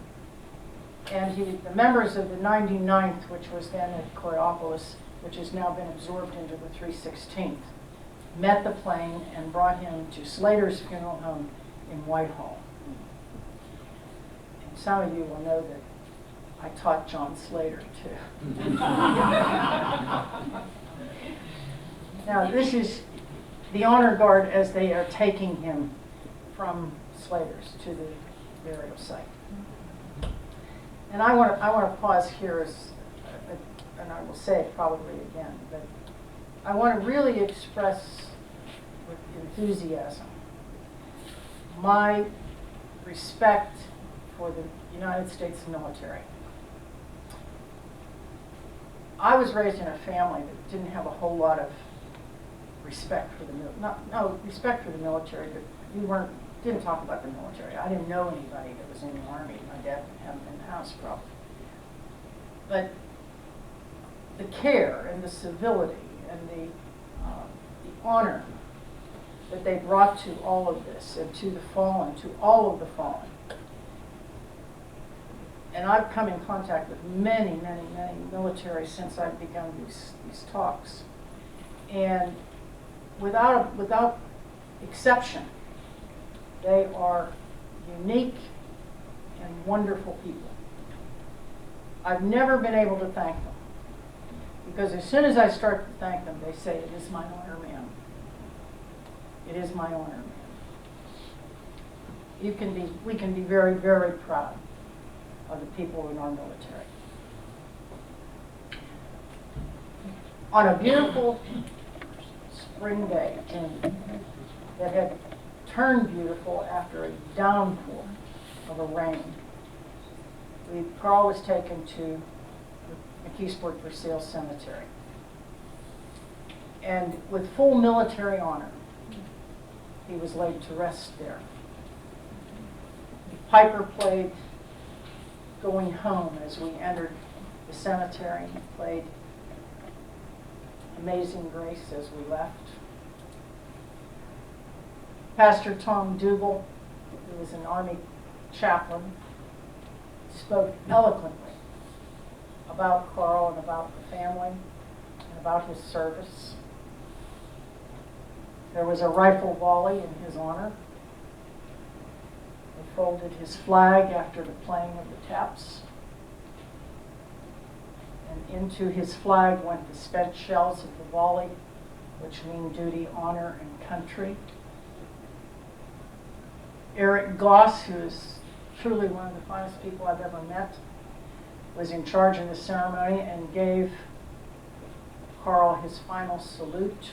And the members of the 99th, which was then at Coraopolis, which has now been absorbed into the 316th, met the plane and brought him to Slater's funeral home in Whitehall. And some of you will know that I taught John Slater too. Now this is the honor guard as they are taking him from Slaters to the burial site. And I want to pause here, and I will say it probably again, but I want to really express with enthusiasm my respect for the United States military. I was raised in a family that didn't have a whole lot of respect for the respect for the military, but we didn't talk about the military. I didn't know anybody that was in the Army. My dad hadn't been in the house probably. But the care and the civility and the honor that they brought to all of this and to the fallen, to all of the fallen. And I've come in contact with many, many, many military since I've begun these talks. And without exception, they are unique and wonderful people. I've never been able to thank them, because as soon as I start to thank them, they say, "It is my honor, ma'am. It is my honor, ma'am." We can be very, very proud of the people in our military. On a beautiful spring day, that had turned beautiful after a downpour of a rain, Carl was taken to McKeesport Versailles Cemetery. And with full military honor, he was laid to rest there. The piper played Going Home as we entered the cemetery. He played Amazing Grace as we left. Pastor Tom Dougal, who was an Army chaplain, spoke eloquently about Carl and about the family and about his service. There was a rifle volley in his honor. They folded his flag after the playing of the taps. And into his flag went the spent shells of the volley, which mean duty, honor, and country. Eric Goss, who is truly one of the finest people I've ever met, was in charge of the ceremony and gave Carl his final salute.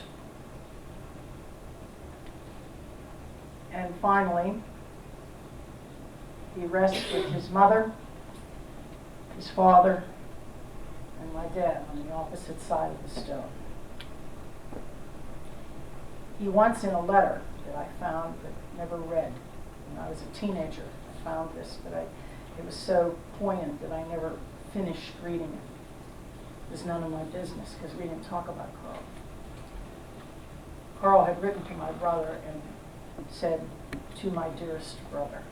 And finally, he rests with his mother, his father, and my dad on the opposite side of the stone. He once, in a letter that I found but never read, when I was a teenager, I found this, but it was so poignant that I never finished reading it. It was none of my business because we didn't talk about Carl. Carl had written to my brother and said, "To my dearest brother."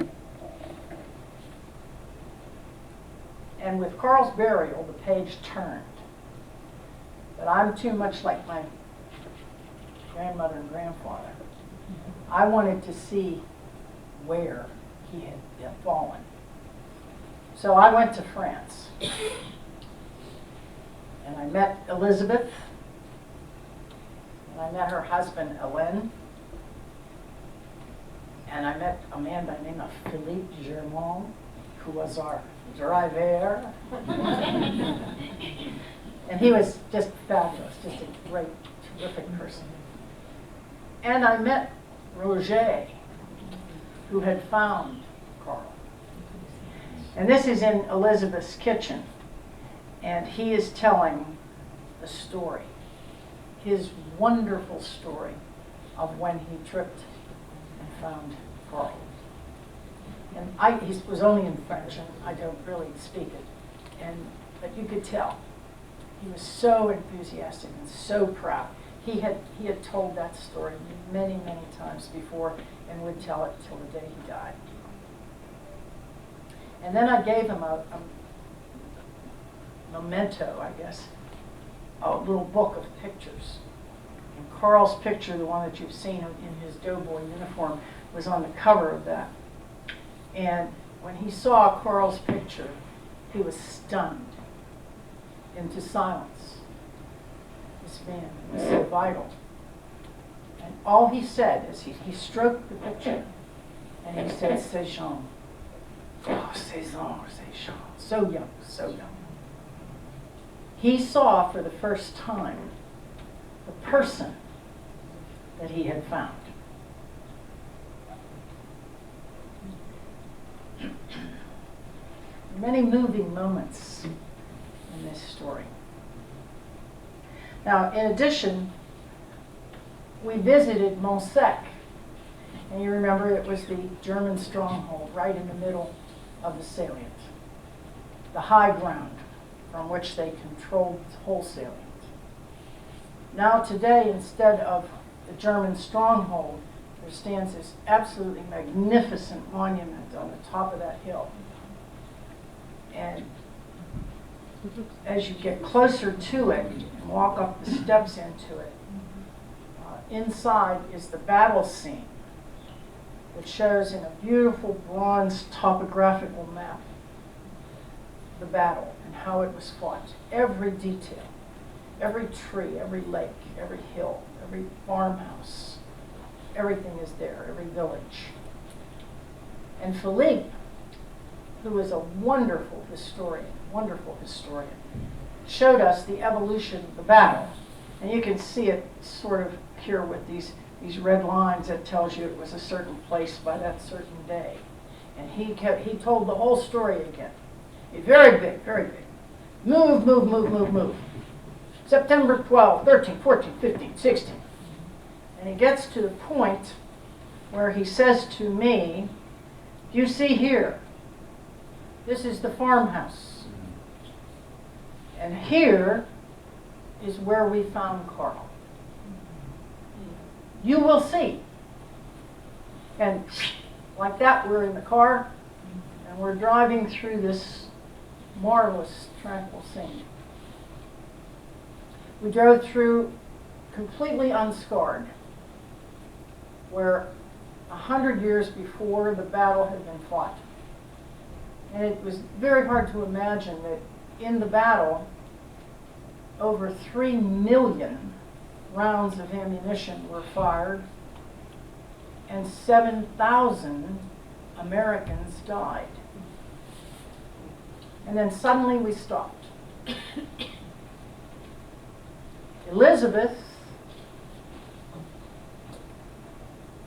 And with Carl's burial, the page turned. But I'm too much like my grandmother and grandfather. I wanted to see where he had fallen. So I went to France. And I met Elizabeth. And I met her husband, Hélène. And I met a man by the name of Philippe Germont, who was our driver. And he was just fabulous, just a great, terrific person. And I met Roger, who had found Carl. And this is in Elizabeth's kitchen. And he is telling the story, his wonderful story of when he tripped and found Carl. And he was only in French, and I don't really speak it. But you could tell. He was so enthusiastic and so proud. He had told that story many, many times before and would tell it till the day he died. And then I gave him a memento, I guess, a little book of pictures. And Carl's picture, the one that you've seen in his doughboy uniform, was on the cover of that. And when he saw Carl's picture, he was stunned into silence. This man was so vital And all he said is he stroked the picture and he said, "C'est Jean." Oh, c'est Jean, c'est Jean. So young, so young. He saw for the first time the person that he had found. Many moving moments in this story. Now, in addition, we visited Montsec, and you remember it was the German stronghold right in the middle of the salient, the high ground from which they controlled the whole salient. Now today, instead of the German stronghold, there stands this absolutely magnificent monument on the top of that hill. And as you get closer to it and walk up the steps into it, inside is the battle scene that shows in a beautiful bronze topographical map the battle and how it was fought. Every detail, every tree, every lake, every hill, every farmhouse, everything is there, every village. And Philippe, who is a wonderful historian, showed us the evolution of the battle. And you can see it sort of here with these red lines that tells you it was a certain place by that certain day. And he told the whole story again. Very big, very big. Move, move, move, move, move. September 12, 13, 14, 15, 16. And he gets to the point where he says to me, "You see here, this is the farmhouse. And here is where we found Carl. You will see." And like that, we're in the car, and we're driving through this marvelous, tranquil scene. We drove through completely unscarred, where 100 years before the battle had been fought. And it was very hard to imagine that in the battle, over 3 million rounds of ammunition were fired, and 7,000 Americans died. And then suddenly we stopped. Elizabeth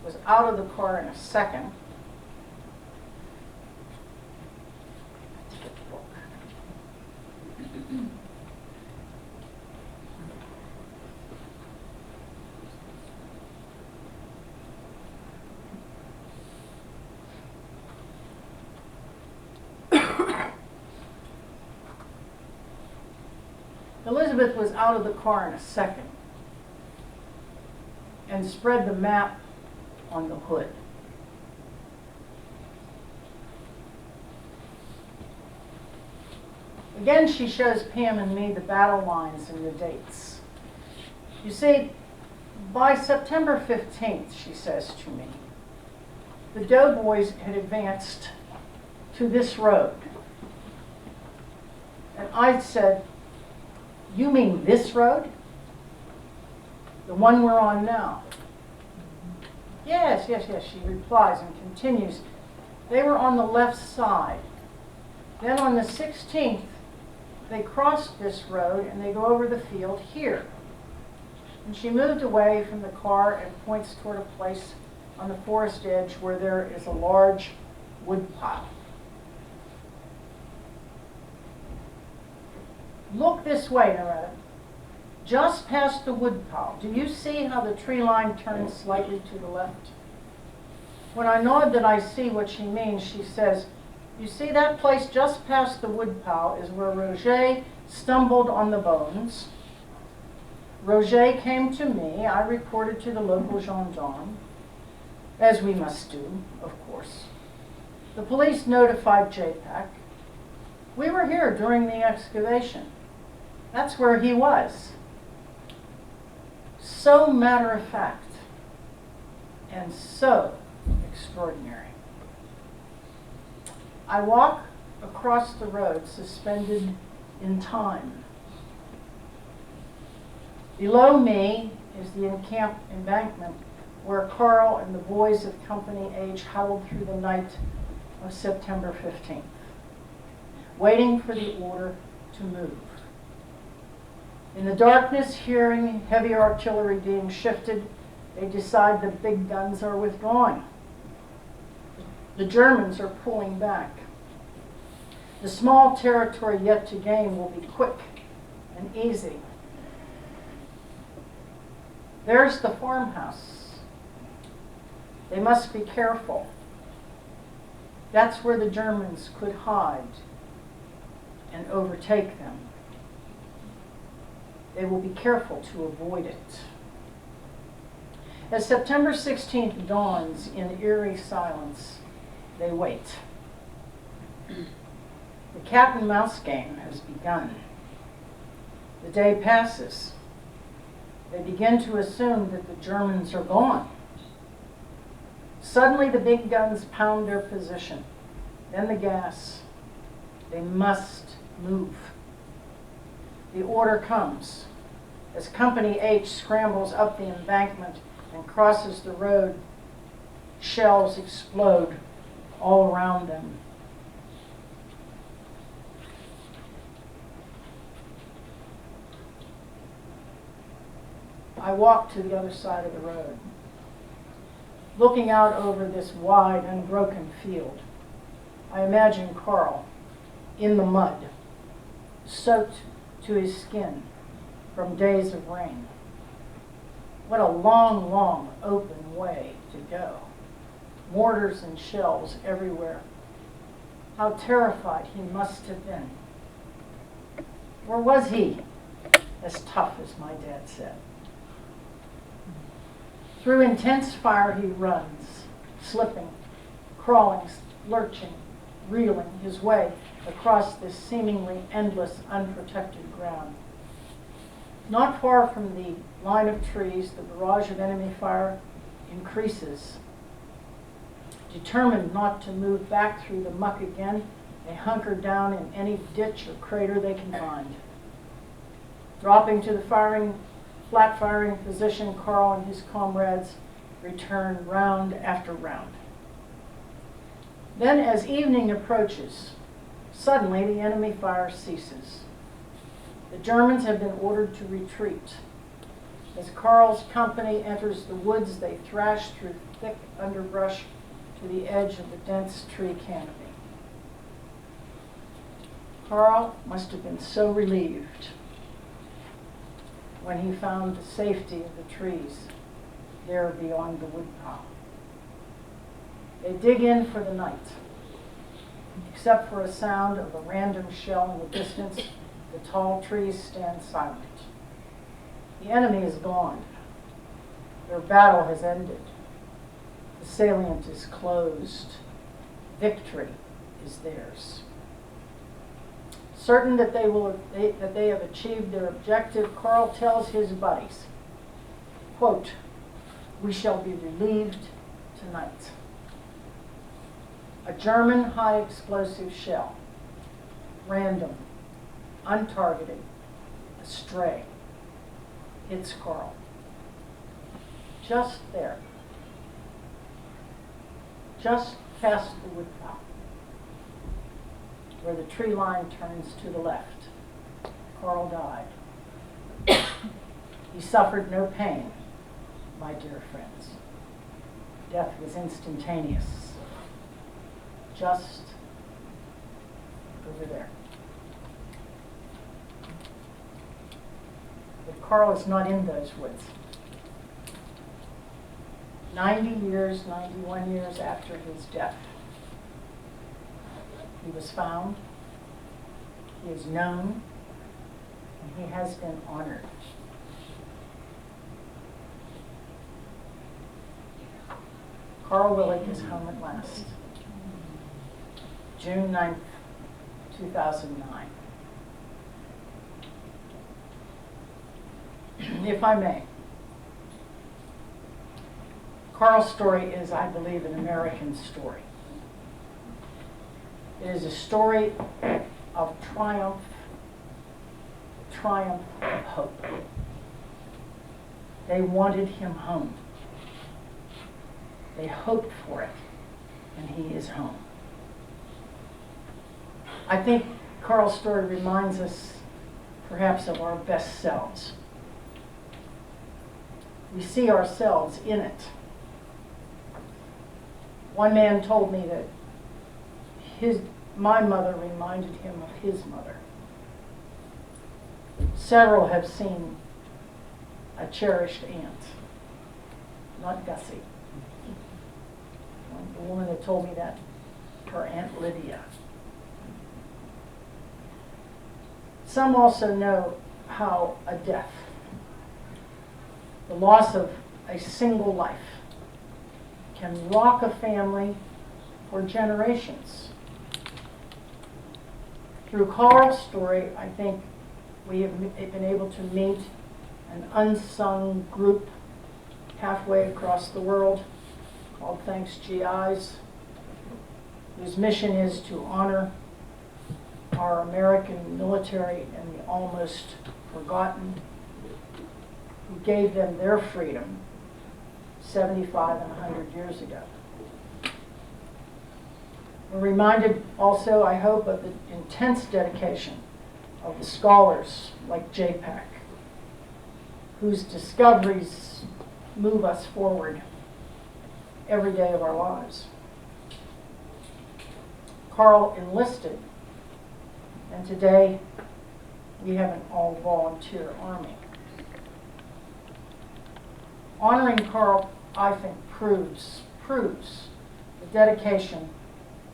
was out of the car in a second. Elizabeth was out of the car in a second and spread the map on the hood. Again, she shows Pam and me the battle lines and the dates. You see, by September 15th, she says to me, the doughboys had advanced to this road. And I said, "You mean this road? The one we're on now?" "Yes, yes, yes," she replies and continues. "They were on the left side. Then on the 16th, they crossed this road and they go over the field here." And she moved away from the car and points toward a place on the forest edge where there is a large wood pile. "Look this way, Noretta. Just past the wood pile. Do you see how the tree line turns slightly to the left?" When I nod that I see what she means, she says, "You see that place just past the wood pile is where Roger stumbled on the bones. Roger came to me. I reported to the local gendarme, as we must do, of course. The police notified JPAC. We were here during the excavation. That's where he was." So matter of fact and so extraordinary. I walk across the road suspended in time. Below me is the encamped embankment where Carl and the boys of Company H huddled through the night of September 15th, waiting for the order to move. In the darkness, hearing heavy artillery being shifted, they decide the big guns are withdrawing. The Germans are pulling back. The small territory yet to gain will be quick and easy. There's the farmhouse. They must be careful. That's where the Germans could hide and overtake them. They will be careful to avoid it. As September 16th dawns in eerie silence, they wait. The cat and mouse game has begun. The day passes. They begin to assume that the Germans are gone. Suddenly the big guns pound their position. Then the gas. They must move. The order comes. As Company H scrambles up the embankment and crosses the road, shells explode all around them. I walk to the other side of the road, looking out over this wide, unbroken field. I imagine Carl in the mud, soaked to his skin from days of rain. What a long, long open way to go. Mortars and shells everywhere. How terrified he must have been. Or was he as tough as my dad said? Through intense fire he runs, slipping, crawling, lurching, reeling his way across this seemingly endless, unprotected ground. Not far from the line of trees, the barrage of enemy fire increases. Determined not to move back through the muck again, they hunker down in any ditch or crater they can find. Dropping to the flat firing position, Carl and his comrades return round after round. Then, as evening approaches, suddenly the enemy fire ceases. The Germans have been ordered to retreat. As Carl's company enters the woods, they thrash through thick underbrush to the edge of the dense tree canopy. Carl must have been so relieved when he found the safety of the trees there beyond the woodpile. They dig in for the night. Except for a sound of a random shell in the distance, the tall trees stand silent. The enemy is gone. Their battle has ended. The salient is closed. Victory is theirs. Certain that they have achieved their objective, Carl tells his buddies, quote, "We shall be relieved tonight." A German high explosive shell, random, untargeted, astray, hits Carl. Just there. Just past the woodpile, where the tree line turns to the left. Carl died. He suffered no pain, my dear friends. Death was instantaneous. Just over there. But Carl is not in those woods. 91 years after his death, he was found, he is known, and he has been honored. Carl Willig is home at last. June 9th, 2009. If I may, Carl's story is, I believe, an American story. It is a story of triumph of hope. They wanted him home. They hoped for it, and he is home. I think Carl's story reminds us perhaps of our best selves. We see ourselves in it. One man told me that my mother reminded him of his mother. Several have seen a cherished aunt, not Gussie. The woman that told me that, her Aunt Lydia. Some also know how a death, the loss of a single life, can rock a family for generations. Through Carl's story, I think we have been able to meet an unsung group halfway across the world called Thanks GIs, whose mission is to honor our American military and the almost forgotten, who gave them their freedom 75 and 100 years ago. We're reminded also, I hope, of the intense dedication of the scholars like JPAC, whose discoveries move us forward every day of our lives. Carl enlisted, and today we have an all-volunteer army. Honoring Carl, I think, proves the dedication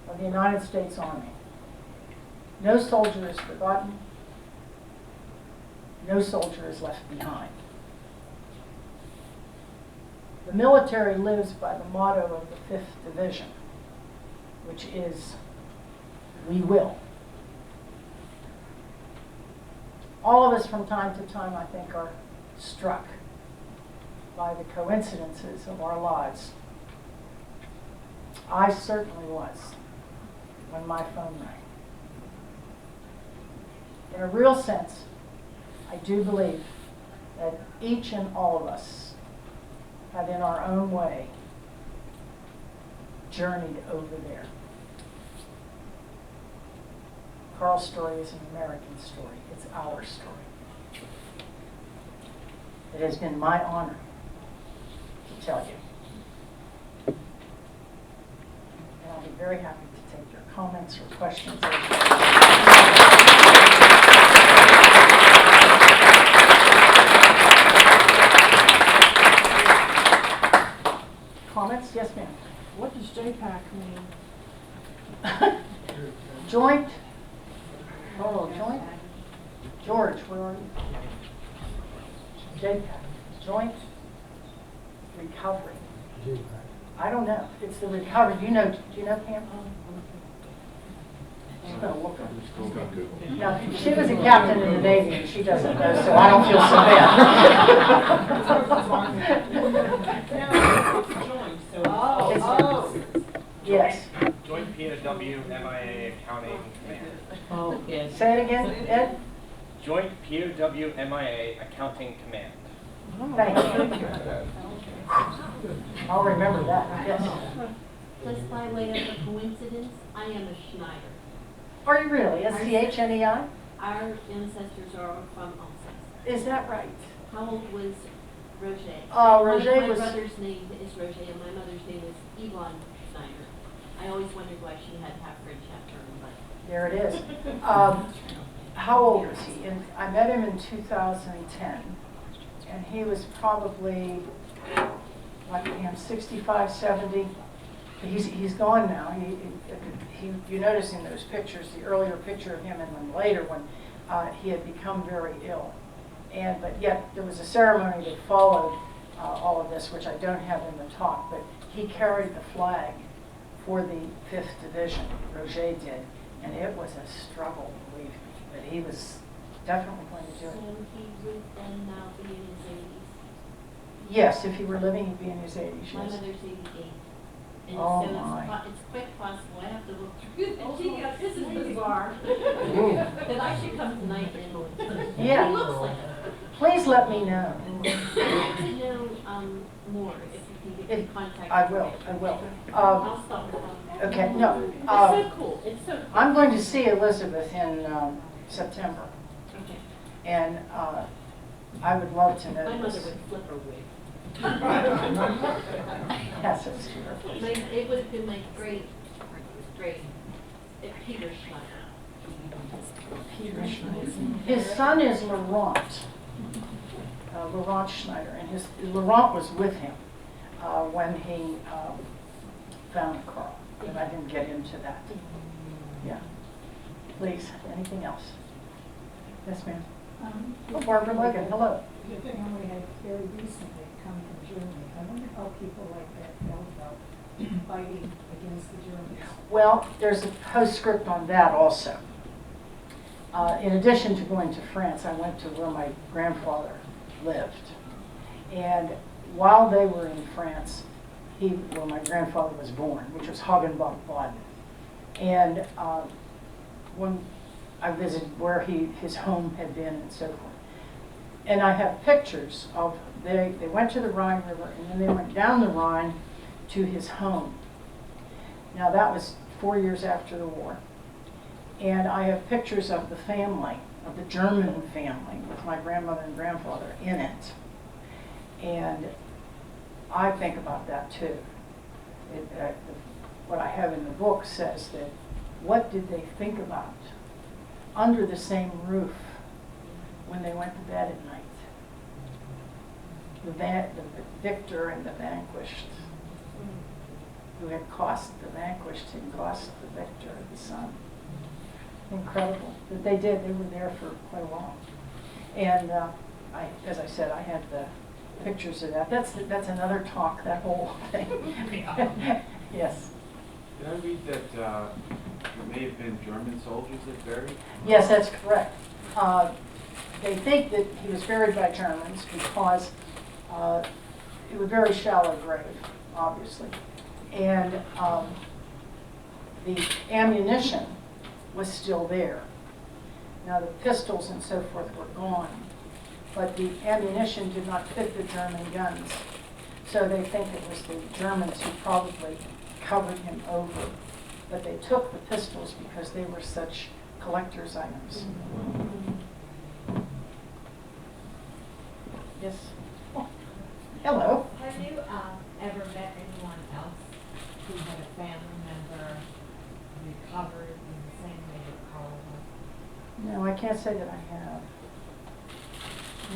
of the United States Army. No soldier is forgotten. No soldier is left behind. The military lives by the motto of the 5th Division, which is, we will. All of us from time to time, I think, are struck by the coincidences of our lives. I certainly was when my phone rang. In a real sense, I do believe that each and all of us have in our own way journeyed over there. Carl's story is an American story. It's our story. It has been my honor to tell you. And I'll be very happy to take your comments or questions. Comments? Yes, ma'am. What does JPAC mean? Joint. Oh, joint. George, where are you? JPAC. Joint recovery. I don't know. It's the recovery. Do you know Pam? She's gonna look at it. Now, she was a captain in the Navy, and she doesn't know, so I don't feel so bad. Yes. Joint POW MIA Accounting Command. Oh, yes. Say it again, Ed. Joint POW MIA Accounting Command. Thank you. I'll remember that. Yes. Just by way of a coincidence, I am a Schneider. Are you really? SCHNEI? Our ancestors are from Alsace. Is that right? How old was Roger? Roger my was. brother's name is Roger, and my mother's name is Yvonne Schneider. I always wondered why she had half French, half German, but There it is. How old was he? And I met him in 2010, and he was probably, like, 65, 70. He's gone now. You notice in those pictures, the earlier picture of him and then later when he had become very ill. But yet there was a ceremony that followed all of this, which I don't have in the talk, but he carried the flag for the 5th Division, Roger did, and it was a struggle, believe me, but he was definitely going to do it. so he would then now be in his 80s. Yes, if he were living, he'd be in his 80s, My yes. mother's 88. And Oh, so my. it's quite possible. I have to look through this is bizarre. That I should come tonight and Yeah. he looks like it. Please let me know. I'd like to know, more, if you can give me contact. I will. I'll stop with that. Okay, no. It's so cool, it's so cool. I'm going to see Elizabeth in September, Okay. and I would love to know My mother this. would flip her wig. Yes, it's true. It would have been my great, Peter Schneider. His son is Laurent, Laurent Schneider, and Laurent was with him when he found Carl, and I didn't get into that. Yeah. Please, anything else? Yes, ma'am. Oh, Barbara Leggett, hello. The thing we had very recently come from Germany. I wonder how people like that felt about fighting against the Germans. Well, there's a postscript on that also. In addition to going to France, I went to where my grandfather lived. And while they were in France, where my grandfather was born, which was Hagenbach-Baden. And when I visited where his home had been and so forth. And I have pictures of, they went to the Rhine River and then they went down the Rhine to his home. Now that was 4 years after the war. And I have pictures of the family, of the German family, with my grandmother and grandfather in it. And I think about that too. What I have in the book says that, what did they think about under the same roof when they went to bed at night? The victor and the vanquished, who had cost the vanquished and cost the victor the son. Incredible that they did. They were there for quite a while. And as I said, I had the pictures of that. That's another talk, that whole thing. Yes. Did I read that there may have been German soldiers that buried? Yes, that's correct. They think that he was buried by Germans because it was a very shallow grave, obviously. And the ammunition was still there. Now the pistols and so forth were gone, but the ammunition did not fit the German guns. So they think it was the Germans who probably covered him over. But they took the pistols because they were such collector's items. Yes? Oh, hello. Have you ever met anyone else who had a family member recovered in the same way that Carl was? No, I can't say that I have.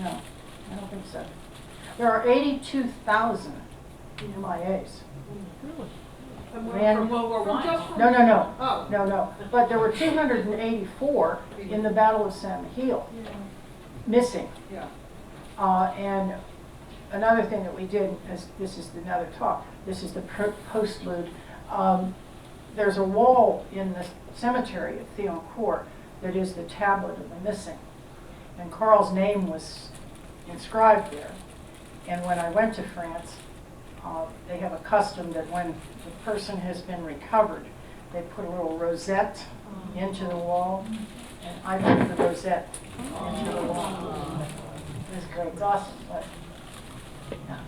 No, I don't think so. There are 82,000 MIAs. From World War I? No. Oh. No. But there were 284 in the Battle of Centennial missing. Yeah. And another thing that we did, this is another talk, this is the postlude. There's a wall in the cemetery at Thiaucourt that is the tablet of the missing. And Carl's name was inscribed there. And when I went to France, they have a custom that when the person has been recovered, they put a little rosette into the wall, and I put the rosette into the wall. It was great. It's awesome, but yeah.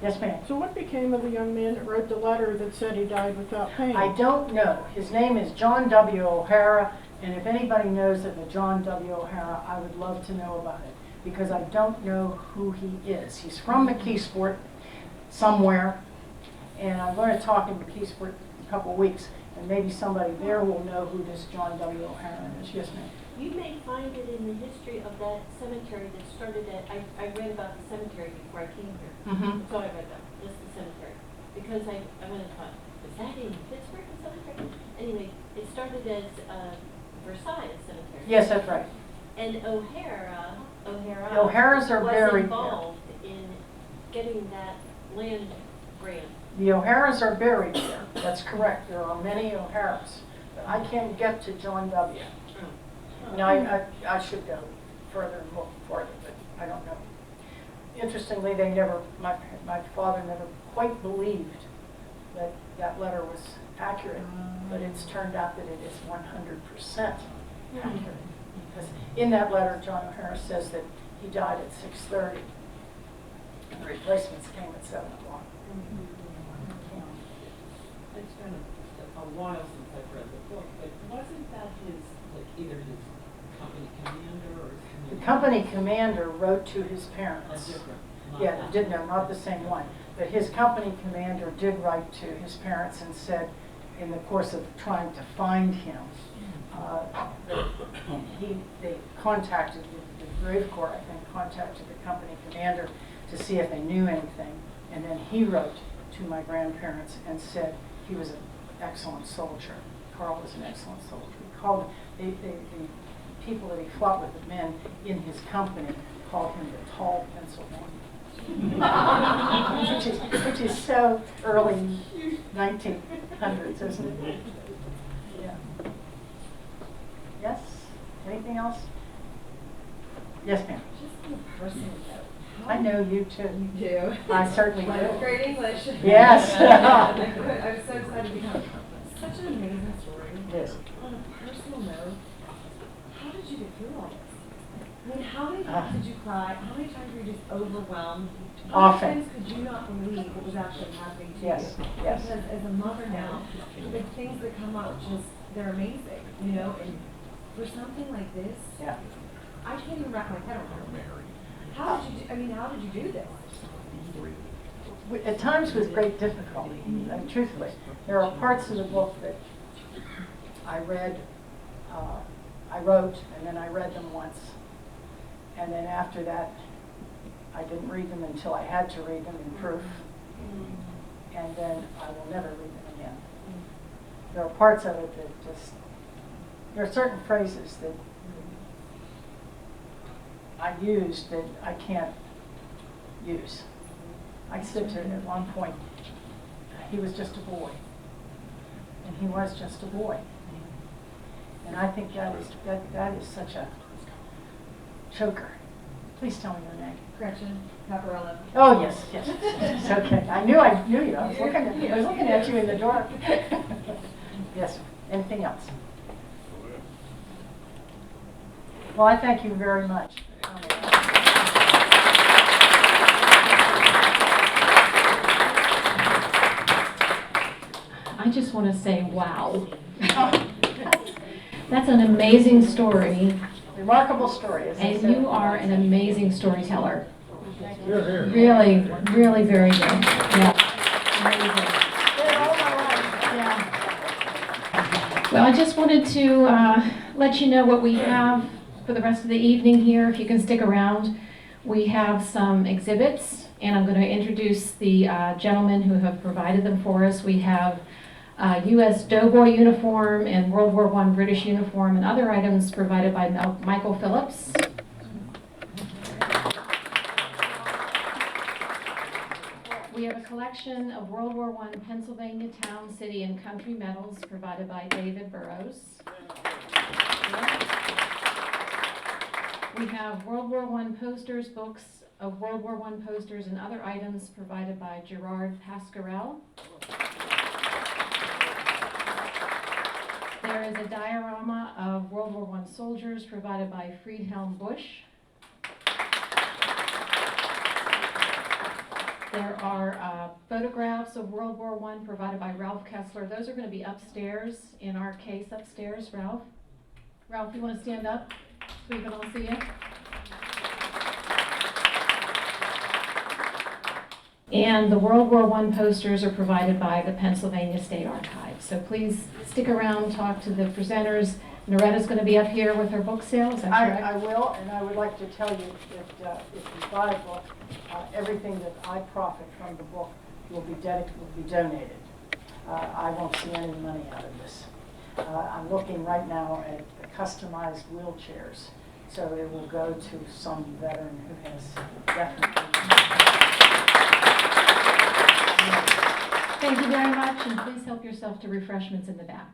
Yes, ma'am. So what became of the young man that wrote the letter that said he died without pain? I don't know. His name is John W. O'Hara, and if anybody knows of a John W. O'Hara, I would love to know about it, because I don't know who he is. He's from McKeesport, somewhere, and I'm going to talk in McKeesport in a couple of weeks, and maybe somebody there will know who this John W. O'Hara is. Yes, ma'am. You may find it in the history of that cemetery that started at, I read about the cemetery before I came here. That's all I read about, just the cemetery. Because I went and thought, was that in Pittsburgh, the cemetery? Anyway, it started as Versailles Cemetery. Yes, that's right. And O'Hara O'Haras are was buried involved in getting that land grant. The O'Haras are buried there. That's correct. There are many O'Haras. But I can't get to John W. Now, I should go further and look for it, but I don't know. Interestingly, my father never quite believed that that letter was accurate, but it's turned out that it is 100% accurate. Because in that letter, John O'Hara says that he died at 6:30, The replacements came at 7 o'clock. It's been a while since I've read the book, but wasn't that his, like, either his company commander or his The company commander wrote to his A parents. different. Yeah, no, not the same one. But his company commander did write to his parents and said, in the course of trying to find him, that they contacted, the Brave Corps, I think, contacted the company commander to see if they knew anything. And then he wrote to my grandparents and said he was an excellent soldier. Carl was an excellent soldier. He called, the people that he fought with, the men in his company, called him the Tall Pennsylvania. which is so early 1900s, isn't it? Yeah. Yes? Anything else? Yes, ma'am. Just on a personal note. I know you too. You do? I certainly do. Great English. Yes. I'm so excited to become such an amazing story. Yes. On a personal note, how did you get through all this? I mean, how many times did you cry? How many times were you just overwhelmed? How many Often. times could you not believe what was actually happening to Yes, you? yes. Because as a mother now, the things that come up just, they're amazing, you know? And for something like this, Yeah. I can't even wrap my head around it. How did you do, I mean, how did you do this? At times with great difficulty, truthfully. There are parts of the book that I read, I wrote, and then I read them once. And then after that, I didn't read them until I had to read them in proof. And then I will never read them again. There are parts of it that just, there are certain phrases that I used that I can't use. I said to him at one point, he was just a boy. And he was just a boy. And I think that is such a choker. Please tell me your name. Gretchen Paparella. Oh, yes, yes, it's okay. I knew you. I was looking at you in the dark. Yes, anything else? Well, I thank you very much. I just want to say, wow. That's an amazing story, Remarkable story, isn't it? and you are an amazing storyteller. You're here. Really, really very good. Yeah. Amazing. Yeah. Well, I just wanted to let you know what we have for the rest of the evening here. If you can stick around, we have some exhibits, and I'm going to introduce the gentlemen who have provided them for us. We have U.S. Doughboy uniform and World War I British uniform and other items provided by Michael Phillips. We have a collection of World War I Pennsylvania town, city, and country medals provided by David Burrows. We have World War I posters, books of World War I posters and other items provided by Gerard Pasquarel. There is a diorama of World War I soldiers provided by Friedhelm Busch. There are photographs of World War I provided by Ralph Kessler. Those are going to be upstairs in our case upstairs, Ralph. Ralph, you want to stand up so we can all see you? And the World War I posters are provided by the Pennsylvania State Archives. So please stick around, talk to the presenters. Noretta's going to be up here with her book sale, is that correct? I will, and I would like to tell you that if you buy a book, everything that I profit from the book will be donated. I won't see any money out of this. I'm looking right now at the customized wheelchairs, so it will go to some veteran who has definitely. Thank you very much, and please help yourself to refreshments in the back.